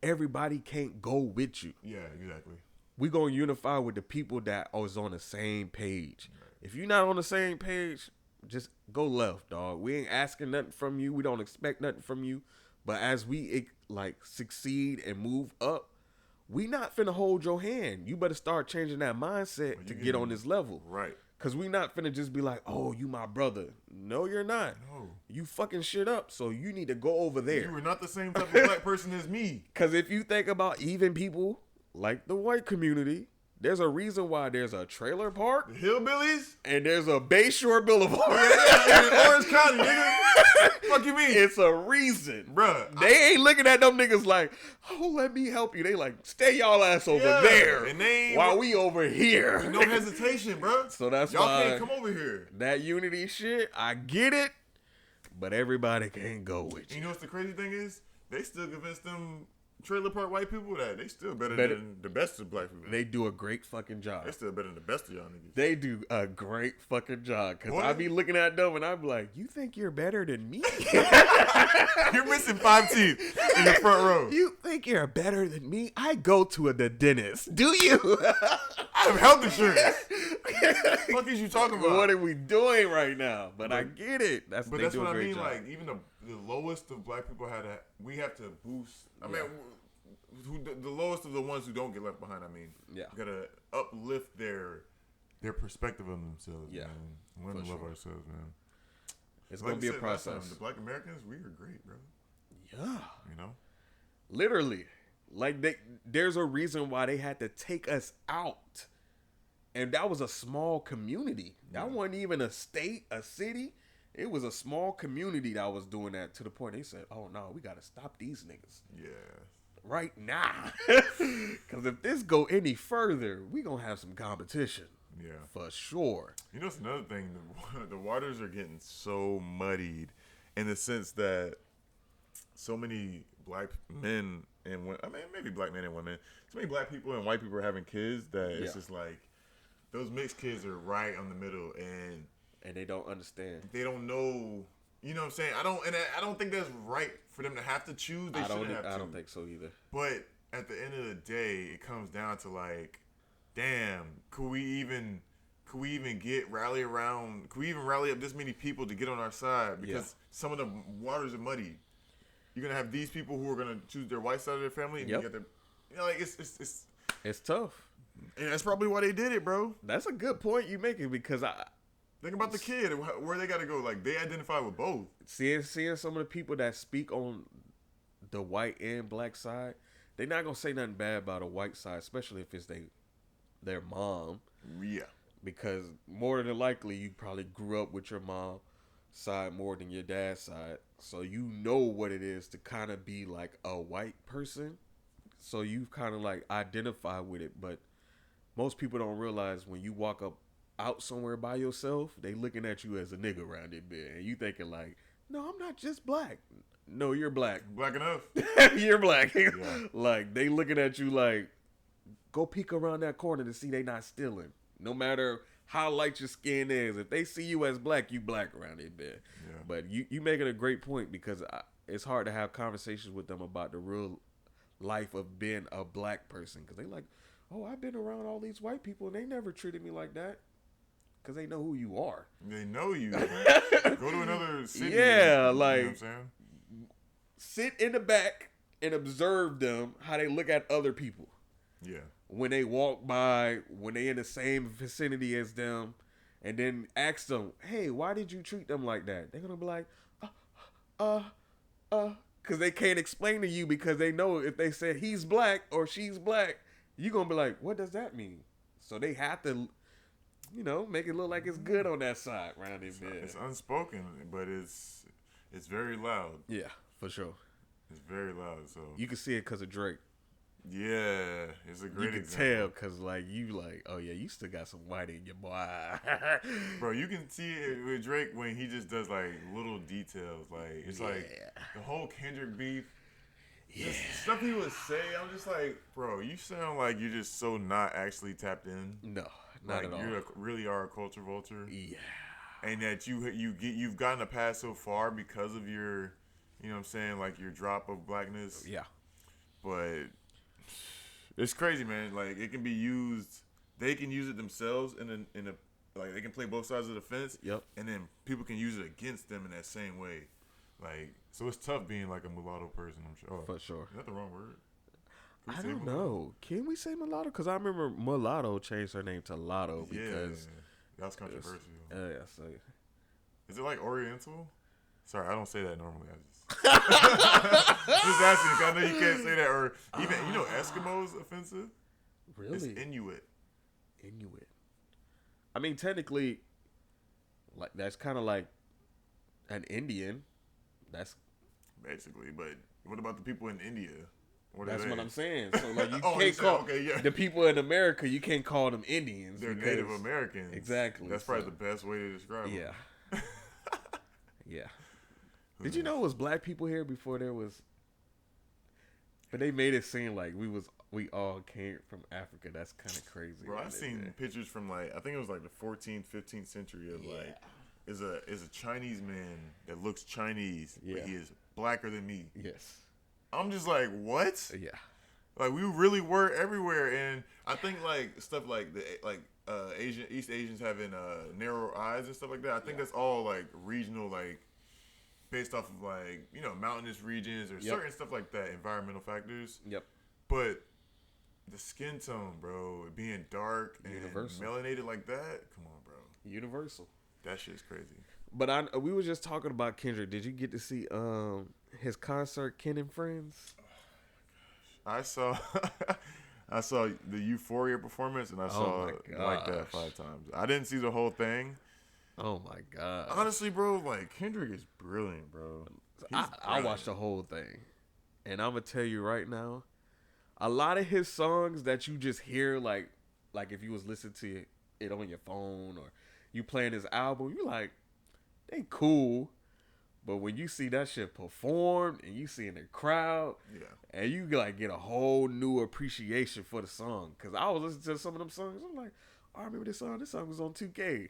Everybody can't go with you. Yeah, exactly. We're going to unify with the people that is on the same page. Right. If you're not on the same page, just go left, dog. We ain't asking nothing from you. We don't expect nothing from you. But as we succeed and move up, we not finna hold your hand. You better start changing that mindset to get on this level. Right. Because we not finna just be like, oh, you my brother. No, you're not. No. You fucking shit up, so you need to go over there. You were not the same type of black person as me. Because if you think about even people like the white community, there's a reason why there's a trailer park. The Hillbillies? And there's a Bayshore Boulevard. Yeah, in Orange County, nigga. Fuck you mean? It's a reason. Bruh. They ain't looking at them niggas like, oh, let me help you. They like, stay y'all ass over there. And they ain't while we over here. No hesitation, bro. So that's y'all why. Y'all can't come over here. That unity shit, I get it. But everybody can't go with you. You know what the crazy thing is? They still convince them trailer park white people that they still better than the best of black people. They do a great fucking job. They still better than the best of y'all niggas. They do a great fucking job. Because I be looking at them and I be like, you think you're better than me? You're missing 5 teeth in the front row. You think you're better than me? I go to the dentist. Do you? I have health insurance. What the fuck is you talking about? What are we doing right now? But I get it. That's what I mean. Job. Like, even the lowest of black people we have to boost. I mean, the lowest of the ones who don't get left behind. I mean, gotta uplift their perspective of themselves. Yeah, man. Learn to love ourselves, man. It's gonna be a process. The Black Americans, we are great, bro. Yeah, you know, literally, like there's a reason why they had to take us out, and that was a small community. That wasn't even a state, a city. It was a small community that was doing that, to the point they said, oh, no, we got to stop these niggas. Yeah. Right now. Because if this go any further, we going to have some competition. Yeah. For sure. You know, it's another thing. The waters are getting so muddied in the sense that so many black men and women, I mean, maybe black men and women, so many black people and white people are having kids that it's just like, those mixed kids are right on the middle, and they don't understand. They don't know You know what I'm saying? I don't think that's right for them to have to choose. They shouldn't have to. I don't think so either. But at the end of the day, it comes down to like, damn, could we even get rally around? Could we even rally up this many people to get on our side? Because some of the waters are muddy. You're gonna have these people who are gonna choose their white side of their family, and you got like it's tough. And that's probably why they did it, bro. That's a good point you making because think about the kid, where they got to go. Like, they identify with both. Seeing some of the people that speak on the white and black side, they're not gonna say nothing bad about a white side, especially if it's their mom. Yeah. Because more than likely, you probably grew up with your mom side more than your dad's side, so you know what it is to kind of be like a white person. So you kind of like identify with it, but most people don't realize when you walk up out somewhere by yourself, they looking at you as a nigga around it bit, and you thinking like, no, I'm not just black. No, you're black. Black enough. You're black. Yeah. Like, they looking at you like, go peek around that corner to see they not stealing. No matter how light your skin is, if they see you as black, you black around it bit. Yeah. But you making a great point because it's hard to have conversations with them about the real life of being a black person because they like, oh, I've been around all these white people and they never treated me like that because they know who you are. They know you. Go to another city. Yeah, and, like, you know what I'm saying? Sit in the back and observe them, how they look at other people. Yeah. When they walk by, when they in the same vicinity as them, and then ask them, hey, why did you treat them like that? They're going to be like, because they can't explain to you because they know if they say he's black or she's black, you're going to be like, what does that mean? So they have to, make it look like it's good on that side around it. It's unspoken, but it's very loud. Yeah, for sure. It's very loud. So you can see it because of Drake. Yeah, it's a great example. You can tell because, oh, yeah, you still got some white in your boy. Bro, you can see it with Drake when he just does, little details. It's like the whole Kendrick beef. Yeah. Stuff he would say, I'm just like, bro, you sound like you're just so not actually tapped in. No, not at all. You really are a culture vulture. Yeah. And that you've gotten a pass so far because of your, you know what I'm saying, your drop of blackness. Yeah. But it's crazy, man. It can be used. They can use it themselves in a they can play both sides of the fence. Yep. And then people can use it against them in that same way. So it's tough being a mulatto person, I'm sure. For sure. Is that the wrong word? I don't know. Can we say mulatto? Because I remember mulatto changed her name to Lotto because that's controversial. Yeah. So is it Oriental? Sorry, I don't say that normally. Just asking. 'Cause I know you can't say that, or even Eskimo is offensive. Really? It's Inuit. I mean, technically, that's kind of like an Indian. That's basically. But what about the people in India? That's what I'm saying. So you oh, can't call the people in America. You can't call them Indians. They're Native Americans. Exactly. That's probably the best way to describe them. Yeah. Yeah. Did you know it was black people here before there was? But they made it seem like we all came from Africa. That's kind of crazy. Bro, I've seen pictures from I think it was the 14th, 15th century of is a Chinese man that looks Chinese, but he is blacker than me. Yes. I'm just like, what? Yeah. We really were everywhere, and I think stuff East Asians having narrow eyes and stuff like that. I think that's all regional, based off of mountainous regions or certain stuff like that, environmental factors. Yep. But the skin tone, bro, being dark and melanated like that, come on, bro. Universal. That shit's crazy. But we were just talking about Kendrick. Did you get to see his concert, Ken and Friends? Oh my gosh. I saw the Euphoria performance, and I saw that 5 times. I didn't see the whole thing. Oh my god! Honestly, bro, Kendrick is brilliant, bro. I watched the whole thing, and I'm gonna tell you right now, a lot of his songs that you just hear, like if you was listening to it on your phone or you playing his album, you they cool, but when you see that shit performed and you see in the crowd, and you get a whole new appreciation for the song. Cause I was listening to some of them songs, I'm like, oh, I remember this song. This song was on 2K.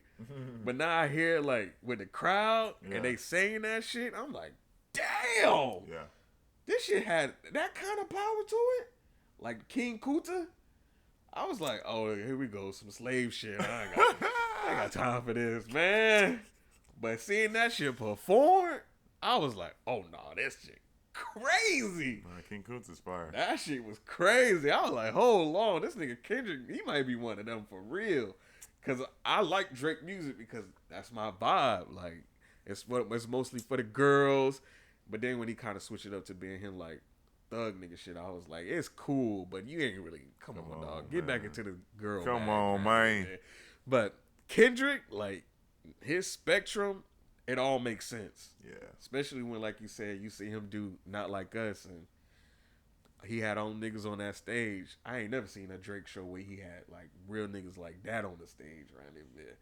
But now I hear it like with the crowd and they saying that shit. I'm like, damn. Yeah. This shit had that kind of power to it. Like King Kuta. I was like, oh, here we go. Some slave shit. I ain't got time for this, man. But seeing that shit performed, I was like, oh, no, this shit crazy. King Kunta's fire. That shit was crazy. I was like, hold on. This nigga Kendrick, he might be one of them for real. Because I like Drake music because that's my vibe. Like, it's mostly for the girls. But then when he kind of switched it up to being him like thug nigga shit, I was like, it's cool, but you ain't really, come on, dog. Get back into the girl. Come on, man. But Kendrick, like, his spectrum, it all makes sense. Yeah. Especially when, like you said, you see him do Not Like Us, and he had on niggas on that stage. I ain't never seen a Drake show where he had, like, real niggas like that on the stage around him there.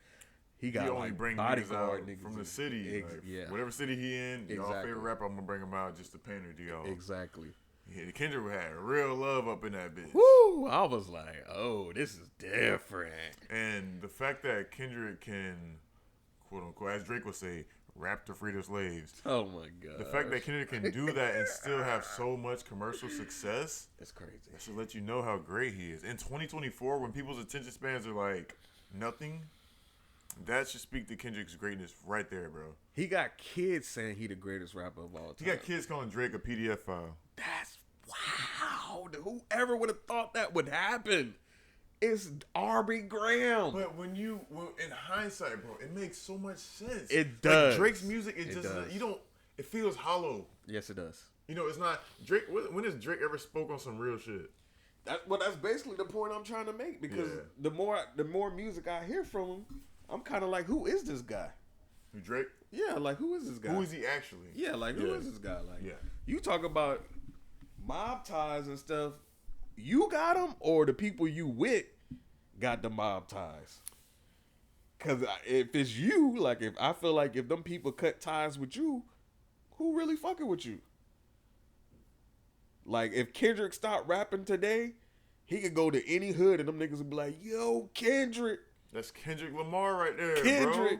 He got only like bring bodyguard niggas niggas from the city. Yeah. Whatever city he in, y'all Exactly. favorite rapper, I'm gonna bring him out just to pander to y'all. Exactly. Yeah, Kendrick had real love up in that bitch. Woo! I was like, oh, this is different. And the fact that Kendrick can, quote unquote, as Drake would say, rap to free the slaves. Oh my god. The fact that Kendrick can do that and still have so much commercial success, it's crazy. that should let you know how great he is. In 2024, when people's attention spans are like nothing, that should speak to Kendrick's greatness right there, bro. He got kids saying he the greatest rapper of all time. He got kids calling Drake a PDF file. That's wow. Whoever would have thought that would happen? It's Arby Graham. But when in hindsight, bro, it makes so much sense. It does. Like Drake's music is does. It feels hollow. Yes, it does. You know, it's not Drake. When has Drake ever spoke on some real shit? That's basically the point I'm trying to make, because the more music I hear from him, I'm kind of like, who is this guy? Who, Drake? Yeah, like, who is this guy? Who is he actually? Yeah, like, who is this guy? Like, yeah. You talk about mob ties and stuff. You got them, or the people you with got the mob ties? Because if it's you, like, if I feel like if them people cut ties with you, who really fucking with you? Like, if Kendrick stopped rapping today, he could go to any hood and them niggas would be like, yo, Kendrick. That's Kendrick Lamar right there, Kendrick. bro.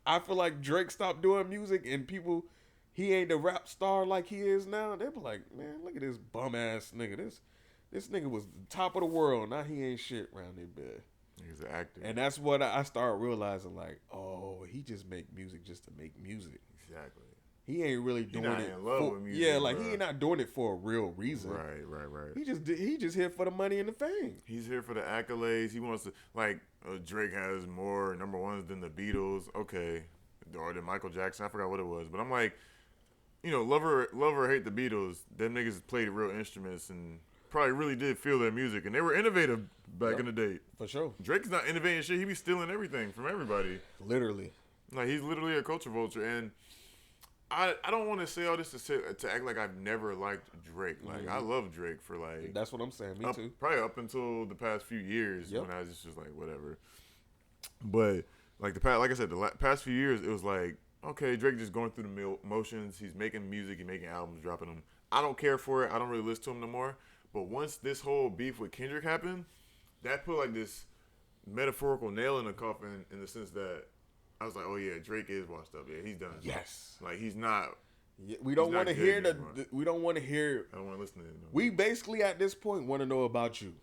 I feel like Drake stopped doing music and people, he ain't the rap star like he is now. They be like, man, look at this bum ass nigga. This nigga was top of the world. Now he ain't shit around there, bed. He's an actor. And that's what I started realizing, like, oh, he just make music just to make music. Exactly. He ain't really doing it. In love with music, yeah, like, bro. he ain't not doing it for a real reason. Right. He just here for the money and the fame. He's here for the accolades. He wants to, like, Drake has more number ones than the Beatles. Okay. Or than Michael Jackson. I forgot what it was. But I'm like, you know, love or hate the Beatles, them niggas played real instruments and probably really did feel their music. And they were innovative back in the day. For sure. Drake's not innovating shit. He be stealing everything from everybody. Literally. Like, he's literally a culture vulture. And I don't want to say all this to act like I've never liked Drake. Like, I love Drake for, like... That's what I'm saying. Me too. Probably up until the past few years when I was just like, whatever. But, like, like I said, the past few years, it was like, okay, Drake just going through the motions. He's making music. He's making albums, dropping them. I don't care for it. I don't really listen to him no more. But once this whole beef with Kendrick happened, that put, like, this metaphorical nail in the coffin in the sense that I was like, oh yeah, Drake is washed up. Yeah, he's done. Yes. Like, he's not. Yeah, we don't want to hear we don't want to hear. I don't want to listen to him. No we basically at this point want to know about you.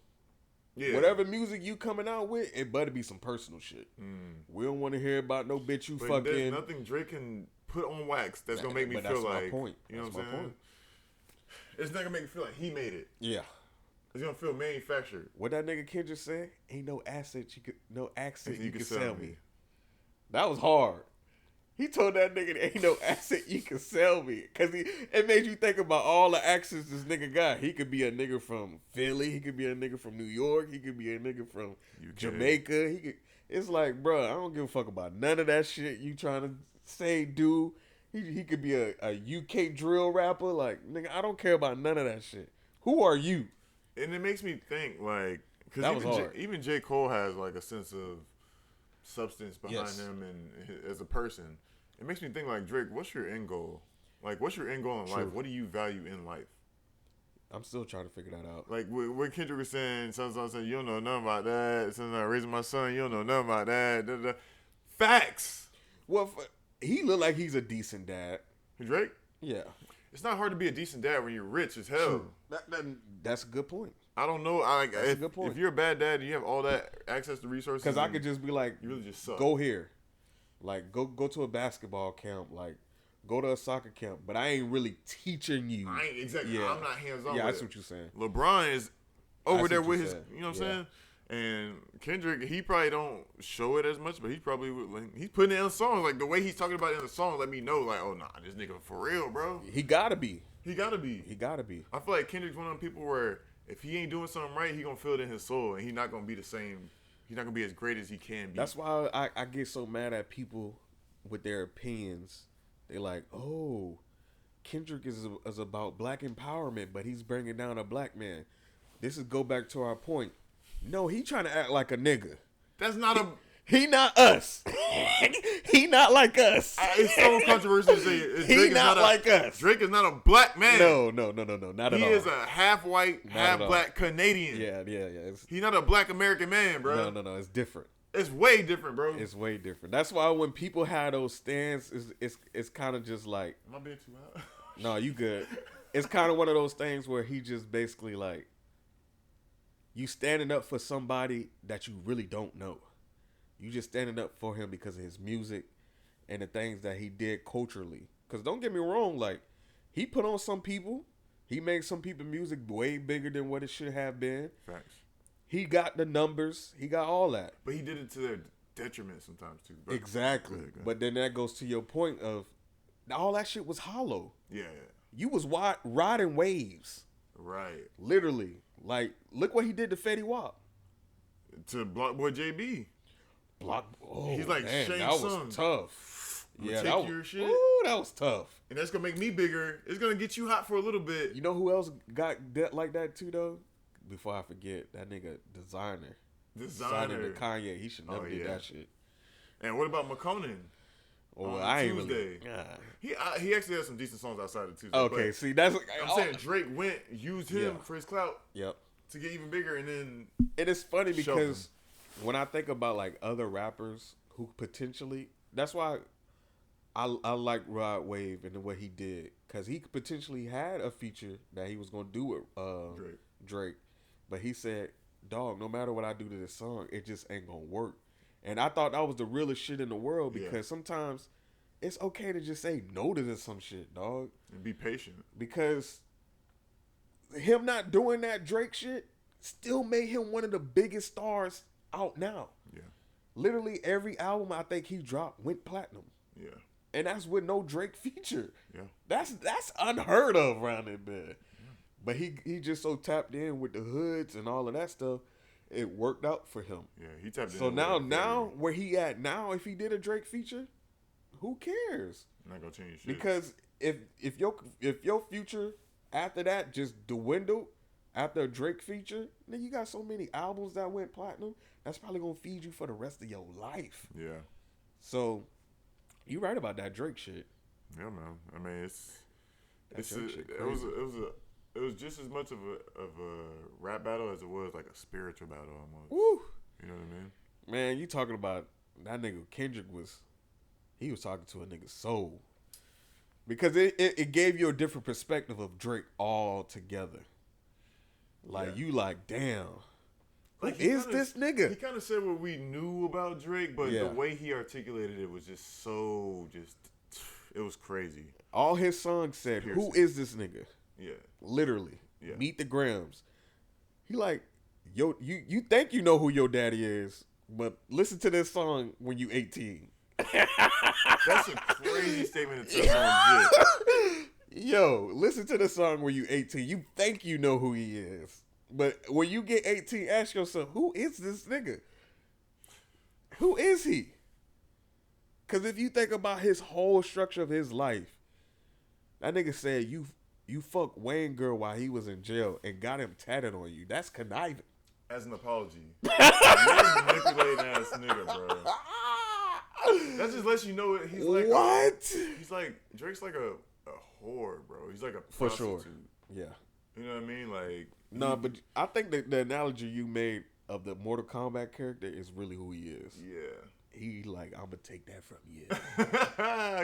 Yeah. Whatever music you coming out with, it better be some personal shit. We don't want to hear about no bitch you fucking. There's nothing Drake can put on wax that's gonna make me feel like. That's my point. You know what I'm saying? It's not gonna make me feel like he made it. Yeah. It's gonna feel manufactured. What that nigga Kendrick said, ain't no accent you can sell me. That was hard. He told that nigga there ain't no accent you can sell me. Cause it made you think about all the accents this nigga got. He could be a nigga from Philly. He could be a nigga from New York. He could be a nigga from Jamaica. It's like, bro, I don't give a fuck about none of that shit you trying to say, dude. He could be a UK drill rapper. Like, nigga, I don't care about none of that shit. Who are you? And it makes me think, like, because even J. Cole has, like, a sense of substance behind him and as a person. It makes me think, like, Drake, what's your end goal? Like, what's your end goal in life? What do you value in life? I'm still trying to figure that out. Like what Kendrick was saying, son said, you don't know nothing about that. Son, raising my son, you don't know nothing about that. Da, da. Facts. Well, he look like he's a decent dad. Drake? Yeah. It's not hard to be a decent dad when you're rich as hell. True. That's a good point. I don't know. That's a good point. If you're a bad dad and you have all that access to resources, because I could just be like, you really just suck. Go here, like go to a basketball camp, like go to a soccer camp, but I ain't really teaching you. I ain't exactly. Yeah. I'm not hands on. Yeah, with that's what you're saying. LeBron is over there with his. saying. You know what I'm saying? And Kendrick, he probably don't show it as much, but he probably would, he's putting it in songs. Like the way he's talking about it in the song, let me know, like, oh nah, this nigga for real, bro. He gotta be. He gotta be. I feel like Kendrick's one of them people where if he ain't doing something right, he gonna feel it in his soul, and he's not gonna be the same. He's not gonna be as great as he can be. That's why I get so mad at people with their opinions. They like, oh, Kendrick is about black empowerment, but he's bringing down a black man. This is go back to our point. No, he trying to act like a nigga. That's not He not us. He not like us. It's so controversial to say he not like us. Drake is not a black man. No, not at all. He is a half white, half black Canadian. Yeah. He's not a black American man, bro. No. It's different. It's way different, bro. It's way different. That's why when people have those stands, it's kind of just like. Am I being too loud? No, you good. It's kind of one of those things where he just basically like. You standing up for somebody that you really don't know. You just standing up for him because of his music and the things that he did culturally. Because don't get me wrong, like, he put on some people. He made some people music way bigger than what it should have been. Facts. He got the numbers. He got all that. But he did it to their detriment sometimes, too. Bro. Exactly. But then that goes to your point of all that shit was hollow. Yeah. You was riding waves. Right. Literally. Like, look what he did to Fetty Wap. To Block Boy JB. He's like man, Shane's that son. Was tough. Yeah, that was shit. Ooh, that was tough. And that's gonna make me bigger. It's gonna get you hot for a little bit. You know who else got that like that too though? Before I forget, that nigga Designer to Kanye. He should never did that shit. And what about McConan? Oh, I ain't Tuesday. Really. He actually has some decent songs outside of Tuesday. Okay, see that's. I'm saying Drake used him for his clout. Yep. To get even bigger, and then it is funny because when I think about like other rappers who potentially, that's why I like Rod Wave and what he did, because he potentially had a feature that he was gonna do with Drake, but he said, "Dog, no matter what I do to this song, it just ain't gonna work." And I thought that was the realest shit in the world, because sometimes it's okay to just say no to some shit, dog, and be patient. Because him not doing that Drake shit still made him one of the biggest stars out now. Yeah. Literally every album I think he dropped went platinum. Yeah. And that's with no Drake feature. Yeah. That's unheard of around that bed. Yeah. But he just so tapped in with the hoods and all of that stuff. It worked out for him. Yeah, he tapped in. So now where he at now, if he did a Drake feature, who cares? Not gonna change shit. Because if your future after that just dwindled after a Drake feature, then you got so many albums that went platinum. That's probably gonna feed you for the rest of your life. Yeah. So you right about that Drake shit. Yeah, man. I mean, it was just as much of a rap battle as it was like a spiritual battle almost. Woo. You know what I mean? Man, you talking about that nigga Kendrick was talking to a nigga's soul. Because it gave you a different perspective of Drake altogether. Like, you like, damn. Like, who is this nigga? He kind of said what we knew about Drake, but the way he articulated it was just so it was crazy. All his songs said, who is this nigga? Yeah. Literally. Yeah. Meet the Grams. He like, yo, you think you know who your daddy is, but listen to this song when you 18. That's a crazy statement to tell someone shit. Yo, listen to the song where you 18. You think you know who he is. But when you get 18, ask yourself, who is this nigga? Who is he? Because if you think about his whole structure of his life, that nigga said you fucked Wayne girl while he was in jail and got him tatted on you. That's conniving. As an apology. You're a manipulating ass nigga, bro. That just lets you know he's like what? He's like Drake's like a whore, bro. He's like a prostitute. For sure. Yeah. You know what I mean? Like No, but I think that the analogy you made of the Mortal Kombat character is really who he is. yeah. He like, I'm gonna take that from you.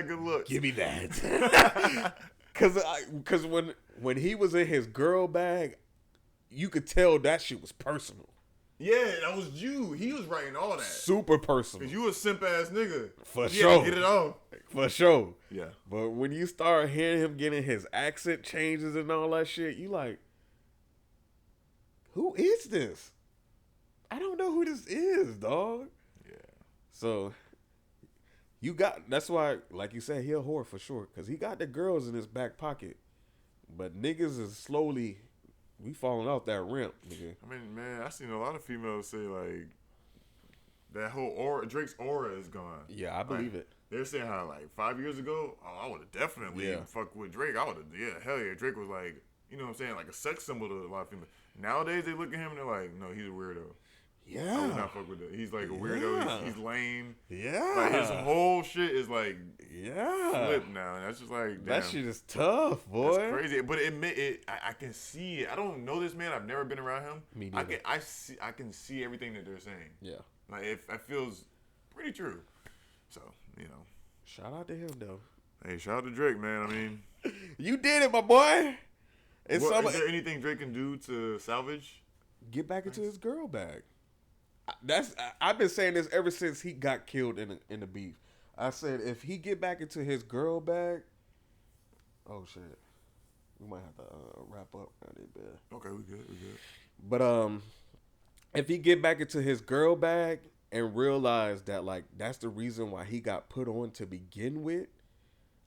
Good look. Give me that. Cause when he was in his girl bag, you could tell that shit was personal. Yeah, that was you. He was writing all that. Super personal. Cause you a simp ass nigga. For He sure. had to get it off. For sure. Yeah. But when you start hearing him getting his accent changes and all that shit, you like, who is this? I don't know who this is, dog. Yeah. So that's why, like you said, he a whore for sure. Cause he got the girls in his back pocket. But niggas is slowly, we falling off that ramp, nigga. I mean, man, I seen a lot of females say like that whole aura, Drake's aura is gone. Yeah, I believe it. They're saying how like 5 years ago, I would have definitely fucked with Drake. I would have, hell yeah. Drake was like, you know what I'm saying, like a sex symbol to a lot of females. Nowadays they look at him and they're like, no, he's a weirdo. Yeah. I would not fuck with it. He's like a weirdo. He's lame. Yeah. Like his whole shit is like flipped now. And that's just like, damn. That shit is tough, boy. That's crazy. But I can see it. I don't know this man. I've never been around him. Me neither. I can see everything that they're saying. Yeah. Like it feels pretty true. So, you know. Shout out to him though. Hey, shout out to Drake, man. I mean, you did it, my boy. is there anything Drake can do to salvage? Get back into his girl bag. I've been saying this ever since he got killed in the beef. I said if he get back into his girl bag, oh shit, we might have to wrap up right there. Okay, we good. But if he get back into his girl bag and realize that like that's the reason why he got put on to begin with,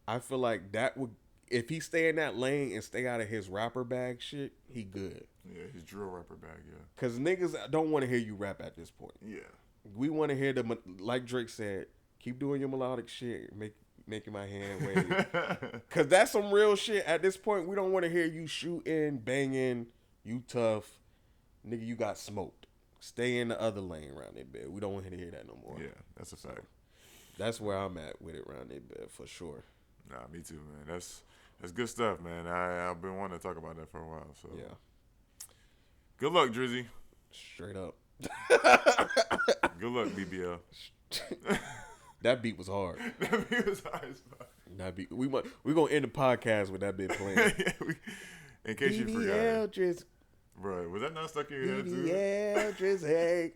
I feel like that would, if he stay in that lane and stay out of his rapper bag shit, he good. Yeah, his drill rapper bag, yeah. Cause niggas don't want to hear you rap at this point. Yeah. We want to hear like Drake said, keep doing your melodic shit, making my hand wave. Cause that's some real shit. At this point, we don't want to hear you shooting, banging, you tough, nigga. You got smoked. Stay in the other lane around that bed. We don't want to hear that no more. Yeah, that's a fact. So, that's where I'm at with it around that bed for sure. Nah, me too, man. That's good stuff, man. I've been wanting to talk about that for a while. So yeah. Good luck, Drizzy. Straight up. Good luck, BBL. That beat was hard. That beat was hard as fuck. That beat. We gonna end the podcast with that bit playing. Yeah, in case you forgot. Drizzy. Bro, was that not stuck in your head too? Yeah, Drizzy.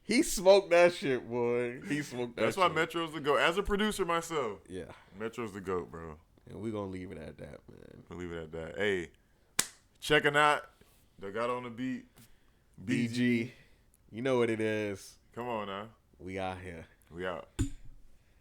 He smoked that shit, boy. He smoked that. That's why Metro's the GOAT. As a producer myself, yeah, Metro's the GOAT, bro. And we gonna leave it at that, man. We'll leave it at that. Hey, checking out. They got on the beat. BG. You know what it is. Come on now. We out here. We out.